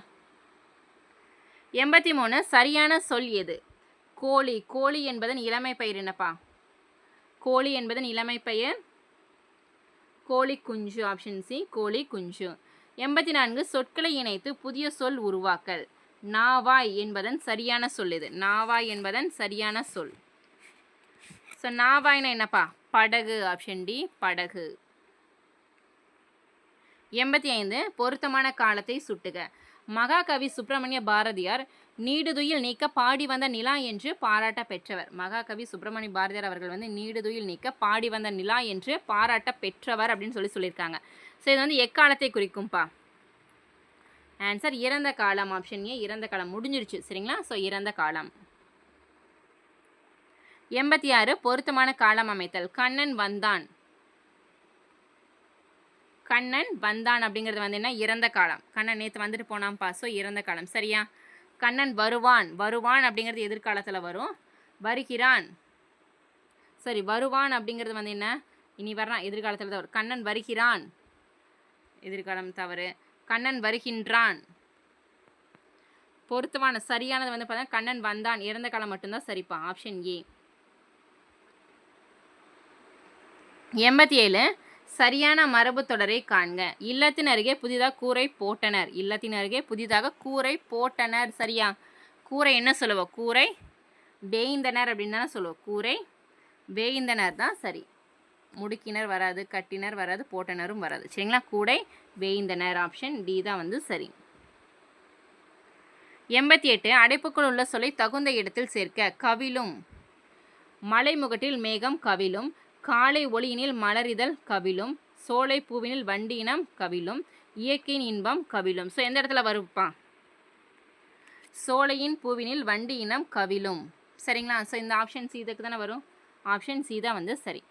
A: 83 சரியான சொல் எது? கோழி. கோழி என்பதன் இளமை பெயர் என்னப்பா? கோழி என்பதன் இளமை பெயர் கோழி குஞ்சு. ஆப்ஷன் சி கோழி குஞ்சு. 84 சொற்களை இணைத்து புதிய சொல் உருவாக்கல். நாவாய் என்பதன் சரியான சொல் எது? நாவாய் என்பதன் சரியான சொல். ஸோ நாவாய்னா என்னப்பா? படகு. ஆப்ஷன் டி படகு. 85 பொருத்தமான காலத்தை சுட்டுக. மகாகவி சுப்பிரமணிய பாரதியார் நீடுதுயில் நீக்க பாடி வந்த நிலா என்று பாராட்ட பெற்றவர். மகாகவி சுப்பிரமணிய பாரதியார் அவர்கள் வந்து நீடுதுயில் நீக்க பாடி வந்த நிலா என்று பாராட்ட பெற்றவர் அப்படின்னு சொல்லியிருக்காங்க. ஸோ இது வந்து எக்காலத்தை குறிக்கும்பா? ஆன்சர் இறந்த காலம். ஆப்ஷன் ஏ இறந்த காலம். முடிஞ்சிருச்சு. சரிங்களா? ஸோ இறந்த காலம். 86 பொருத்தமான காலம் அமைத்தல். கண்ணன் வந்தான். கண்ணன் வந்தான் அப்படிங்கிறது வந்து என்ன? இறந்த காலம். கண்ணன் நேற்று வந்துட்டு போனான்ப்பா. ஸோ இறந்த காலம். சரியா? கண்ணன் வருவான். வருவான் அப்படிங்கிறது எதிர்காலத்தில் வரும். வருகிறான். சரி, வருவான் அப்படிங்கிறது வந்து என்ன? இனி வரான், எதிர்காலத்தில் தான் வரும். கண்ணன் வருகிறான், எதிர்காலம் தவறு. கண்ணன் வருகின்றான். பொருத்தமான சரியானது வந்து பார்த்தா கண்ணன் வந்தான், இறந்த காலம் மட்டும்தான் சரிப்பா. Option A. 87 சரியான மரபு தொடரை காண்க. இல்லத்தின் அருகே புதிதாக கூரை போட்டனர். இல்லத்தின் அருகே புதிதாக கூரை போட்டனர். சரியா? கூரை என்ன சொல்லுவோம்? கூரை வேய்ந்தனர் அப்படின்னு தானே சொல்லுவோம். கூரை வேய்ந்தனர் தான் சரி. முடுக்கினர் வராது, கட்டினர் வராது, போட்டனரும் வராது. சரிங்களா? கூடை வேய்ந்தனர். ஆப்ஷன் டி தான் வந்து சரி. 88 அடைப்புக்குள் உள்ள சொல்லை தகுந்த இடத்தில் சேர்க்க. கவிழும். மலைமுகட்டில் மேகம் கவிழும். காலை ஒளியினில் மலரிதழ் கவிழும். சோலை பூவினில் வண்டியினம் கவிழும். இயற்கையின் இன்பம் கவிழும். ஸோ எந்த இடத்துல வருப்பா? சோலையின் பூவினில் வண்டி இனம் கவிழும். சரிங்களா? ஸோ இந்த ஆப்ஷன் சி இதுக்கு தானே வரும். ஆப்ஷன் சி தான் வந்து சரி.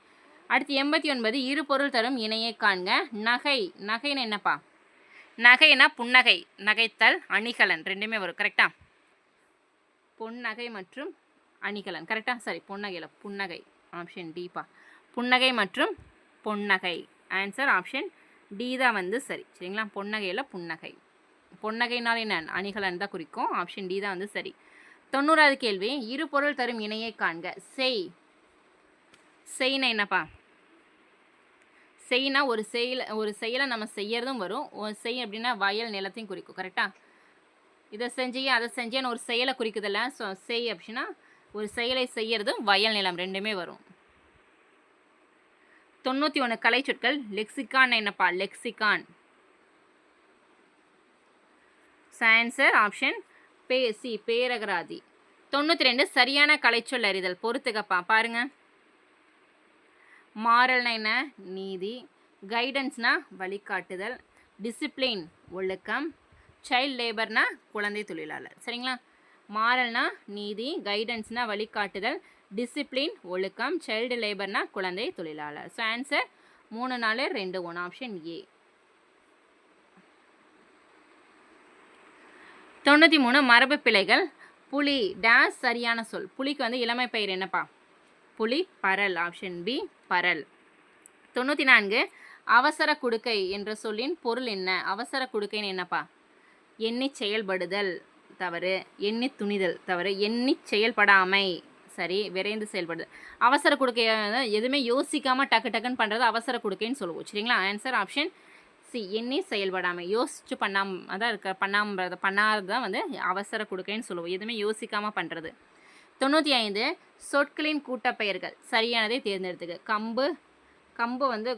A: அடுத்து 89 இரு பொருள் தரும் இணையை காண்க. நகை. நகைன்னு என்னப்பா? நகைனா புன்னகை, நகைத்தல், அணிகலன் ரெண்டுமே வரும். கரெக்டா? பொன்னகை மற்றும் அணிகலன். கரெக்டா? சரி, பொன்னகையில் புன்னகை. ஆப்ஷன் டிப்பா. புன்னகை மற்றும் பொன்னகை. ஆன்சர் ஆப்ஷன் டி தான் வந்து சரி. சரிங்களா? பொன்னகையில் புன்னகை. பொன்னகைனால் என்ன? அணிகலன் தான் குறிக்கும். ஆப்ஷன் டி தான் வந்து சரி. 90வது கேள்வி. இரு பொருள் தரும் இணையை காண்க. செய். செய்னா என்னப்பா? செய்னா ஒரு செயலை நம்ம செய்யறதும் வரும். செய் அப்படின்னா வயல் நிலத்தையும் குறிக்கும். கரெக்டா? இதை செஞ்சியே அதை செஞ்சேன்னு ஒரு செயலை குறிக்குதில்ல. ஸோ செய் அப்படின்னா ஒரு செயலை செய்யறதும் வயல் நிலம் ரெண்டுமே வரும். 91 கலை சொற்கள். லெக்சிகான் என்னப்பா? லெக்சிகான். ஆன்சர் ஆப்ஷன் சி பேரகராதி. 92 சரியான கலைச்சொல் அறிதல். பொறுத்துக்கப்பா. பாருங்க. மாரல்னா என்ன? நீதி. கைடன்ஸ்னா வழிகாட்டுதல். டிசிப்ளின் ஒழுக்கம். சைல்ட் லேபர்னா குழந்தை தொழிலாளர். சரிங்களா? மாரல்னா நீதி, கைடன்ஸ்னா வழிகாட்டுதல், டிசிப்ளின் ஒழுக்கம், சைல்டு லேபர்னா குழந்தை தொழிலாளர். So answer 3 4 2 1 option A. 93 மரபு பிழைகள். புலி டேஸ் சரியான சொல். புலிக்கு வந்து இளமை பெயர் என்னப்பா? புலி பரல். ஆப்ஷன் பி பரல். 94 அவசர குடுக்கை என்ற சொல்லின் பொருள் என்ன? அவசர குடுக்கைன்னு என்னப்பா? எண்ணிச் செயல்படுதல் தவறு, எண்ணித் துணிதல் தவறு, எண்ணிச் செயல்படாமை சரி, விரைந்து செயல்படுதல். அவசர குடுக்கை எதுவுமே யோசிக்காமல் டக்கு டக்குன்னு பண்ணுறது அவசர குடுக்கைன்னு சொல்லுவோம். சரிங்களா? ஆன்சர் ஆப்ஷன் சி, எண்ணி செயல்படாமை. யோசிச்சு அதான் பண்ணாதது தான் வந்து அவசர குடுக்கைன்னு சொல்லுவோம். எதுவுமே யோசிக்காமல் பண்ணுறது. 95 சொற்களின் கூட்டப்பெயர்கள் சரியானதை தேர்ந்தெடுத்துக்க. கம்பு, கம்பு வந்து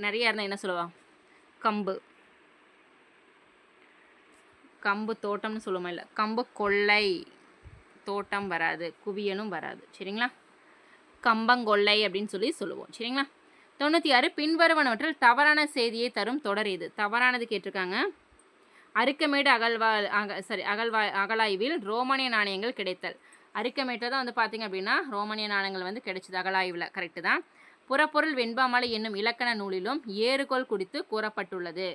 A: நிறைய இருந்தால் என்ன சொல்லுவாங்க? கம்பு, கம்பு தோட்டம்னு சொல்லுவோமா? இல்லை, கம்பு கொள்ளை, தோட்டம் வராது, குவியலும் வராது. சரிங்களா? கம்பங்கொள்ளை அப்படின்னு சொல்லுவோம். சரிங்களா? 96 பின்வருவனவற்றில் தவறான செய்தியை தரும் தொடர் இது. தவறானது கேட்டிருக்காங்க. அரிக்கமேடு அகழாய்வில் ரோமானிய நாணயங்கள் கிடைத்தல். அரிக்கமேட்டில் தான் வந்து பார்த்திங்க அப்படின்னா ரோமானிய நாணயங்கள் வந்து கிடைச்சிது அகழாய்வில். கரெக்டு தான். புறப்பொருள் வெண்பாமலை என்னும் இலக்கண நூலிலும் ஏறுகோள் குறித்து கூறப்பட்டுள்ளது.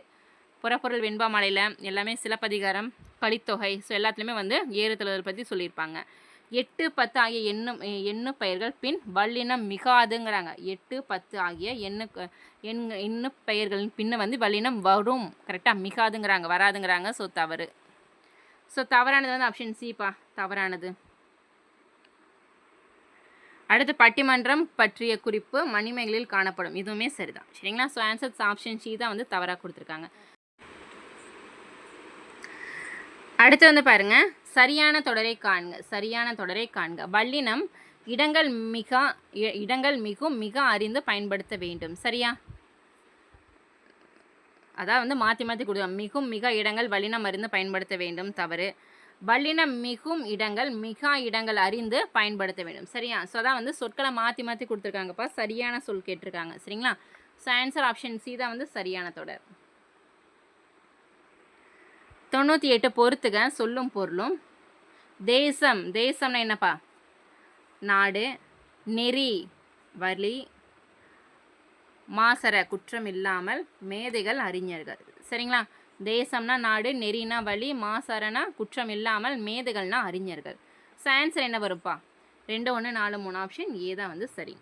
A: புறப்பொருள் வெண்பாமலையில் எல்லாமே சிலப்பதிகாரம், கலித்தொகை, ஸோ எல்லாத்துலேயுமே வந்து ஏறுதழுவல் பற்றி சொல்லியிருப்பாங்க. 8, 10 ஆகிய எண்ணு பெயர்கள் பின் வல்லினம் மிகாதுங்கிறாங்க. 8, 10 ஆகிய எண்ணு பெயர்களின் பின்ன வந்து வல்லினம் வரும். கரெக்டாக? மிகாதுங்கிறாங்க, வராதுங்கிறாங்க. ஸோ தவறு. ஸோ தவறானது வந்து ஆப்ஷன் சிப்பா, தவறானது. அடுத்து பட்டிமன்றம் பற்றிய குறிப்பு மணிமேகலையில் காணப்படும். இதுவுமே சரிதான். சரிங்களா? ஸோ ஆன்சர் ஆப்ஷன் சி தான் வந்து தவறாக கொடுத்துருக்காங்க. அடுத்து வந்து பாருங்க, சரியான தொடரை காண்க. சரியான தொடரை காண்க. வல்லினம் இடங்கள் மிகும் மிக அறிந்து பயன்படுத்த வேண்டும். சரியா? அதான் வந்து மாற்றி மாற்றி கொடுங்க. மிகும் மிக இடங்கள் வல்லினம் அறிந்து பயன்படுத்த வேண்டும். தவறு. வல்லினம் மிகும் இடங்கள் மிக இடங்கள் அறிந்து பயன்படுத்த வேண்டும். சரியா? ஸோ அதான் வந்து சொற்களை மாற்றி மாற்றி கொடுத்துருக்காங்கப்பா. சரியான சொல் கேட்டிருக்காங்க. சரிங்களா? ஸோ ஆன்சர் ஆப்ஷன் சி தான் வந்து சரியான தொடர். 98 பொறுத்துக சொல்லும் பொருளும். தேசம், தேசம்னா என்னப்பா? நாடு. நெறி, வழி. மாசற, குற்றம் இல்லாமல். மேதைகள், அறிஞர்கள். சரிங்களா? தேசம்னா நாடு, நெறினா வழி, மாசறனா குற்றம் இல்லாமல், மேதைகள்னா அறிஞர்கள். ஸோ ஆன்சர் என்ன வரும்ப்பா? 2, 1, 4, 3 ஆப்ஷன் ஏ தான் வந்து சரி.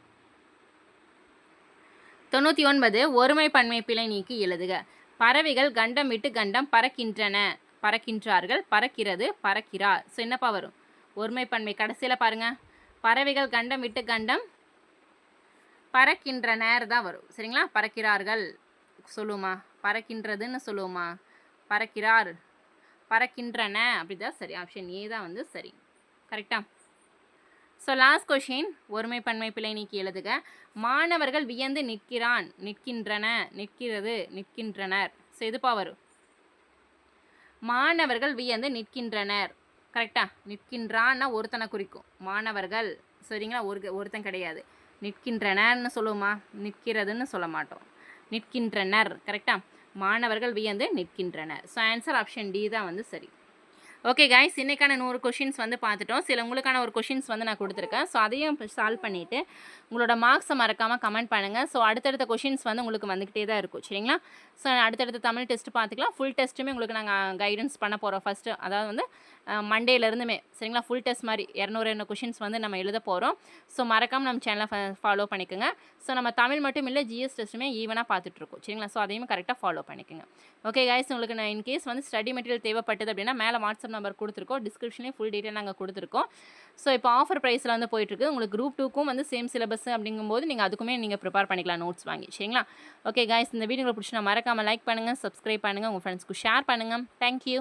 A: 99 ஒருமை பன்மை பிழை நீக்கி எழுதுக. பறவைகள் கண்டம் விட்டு கண்டம் பறக்கின்றன. பறக்கின்றார்கள், பறக்கிறது, பறக்கிறார். ஸோ என்னப்பா வரும்? ஒருமை பன்மை கடைசியில் பாருங்கள். பறவைகள் கண்டம் விட்டு கண்டம் பறக்கின்றனர் தான் வரும். சரிங்களா? பறக்கிறார்கள் சொல்லுவோமா? பறக்கின்றதுன்னு சொல்லுவோமா? பறக்கிறார், பறக்கின்றன, அப்படி தான் சரி. ஆப்ஷன் ஏ தான் வந்து சரி. கரெக்டா? ஸோ லாஸ்ட் கொஷின், ஒருமை பன்மை பிழை நீக்கி எழுதுக. மாணவர்கள் வியந்து நிற்கிறான், நிற்கின்றன, நிற்கிறது, நிற்கின்றனர். ஸோ எதுப்பா வரும்? மாணவர்கள் வியந்து நிற்கின்றனர். கரெக்டா? நிற்கின்றான்னா ஒருத்தனை குறிக்கும். மாணவர்கள், சரிங்களா? ஒருத்தன் கிடையாது. நிற்கின்றனர்னு சொல்லுவோமா? நிற்கிறதுன்னு சொல்ல மாட்டோம். நிற்கின்றனர். கரெக்டா? மாணவர்கள் வியந்து நிற்கின்றனர். ஸோ ஆன்சர் ஆப்ஷன் டி தான் வந்து சரி. ஓகே கைஸ், இன்றைக்கான 100 கொஷின்ஸ் வந்து பார்த்துட்டோம். சில உங்களுக்கான ஒரு கொஷின்ஸ் வந்து நான் கொடுத்துருக்கேன். ஸோ அதையும் சால்வ் பண்ணிவிட்டு உங்களோட மார்க்ஸை மறக்காமல் கமெண்ட் பண்ணுங்கள். ஸோ அடுத்தடுத்த கொஷின்ஸ் வந்து உங்களுக்கு வந்துக்கிட்டே தான் இருக்கும். சரிங்களா? ஸோ அடுத்தடுத்த தமிழ் டெஸ்ட் பார்த்துக்கலாம். ஃபுல் டெஸ்ட்டுமே உங்களுக்கு நாங்கள் கைடன்ஸ் பண்ண போகிறோம். ஃபஸ்ட்டு அதாவது வந்து மண்டேலேருந்துமே. சரிங்களா? ஃபுல் டெஸ்ட் மாதிரி 200 கொஷின்ஸ் வந்து நம்ம எழுத போகிறோம். ஸோ மறக்காமல் நம்ம சேனலை ஃபாலோ பண்ணிக்கோங்க. ஸோ நம்ம தமிழ் மட்டும் இல்லை, ஜிஎஸ் டெஸ்ட்டுமே ஈவனாக பார்த்துட்ருக்கோம். சரிங்களா? ஸோ அதையும் கரெக்டாக ஃபாலோ பண்ணிக்கோங்க. ஓகே கைஸ், உங்களுக்கு நான் இன்கேஸ் வந்து ஸ்டடி மெட்டீரியல் தேவைப்பட்டது அப்படின்னா மேலே வாட்ஸ்அப் நம்பர் கொடுத்துருக்கோம். டிஸ்கிரிப்ஷன்லேயும் ஃபுல் டீட்டெயில் நாங்கள் கொடுத்துருக்கோம். ஸோ இப்போ ஆஃபர் ப்ரைஸில் வந்து போயிட்டுருக்கு. உங்களுக்கு குரூப் 2க்கும் வந்து சேம் சிலபஸ் அப்படிங்கும்போது நீங்கள் அதுக்குமே நீங்கள் ப்ரிப்பேர் பண்ணிக்கலாம் நோட்ஸ் வாங்கி. சரிங்களா? ஓகே கைஸ், இந்த வீடியோ பிடிச்சி நான் மறக்காமல் லைக் பண்ணுங்கள், சப்ஸ்கிரைப் பண்ணுங்கள், உங்கள் ஃப்ரெண்ட்ஸ்க்கு ஷேர் பண்ணுங்கள். தேங்க்யூ.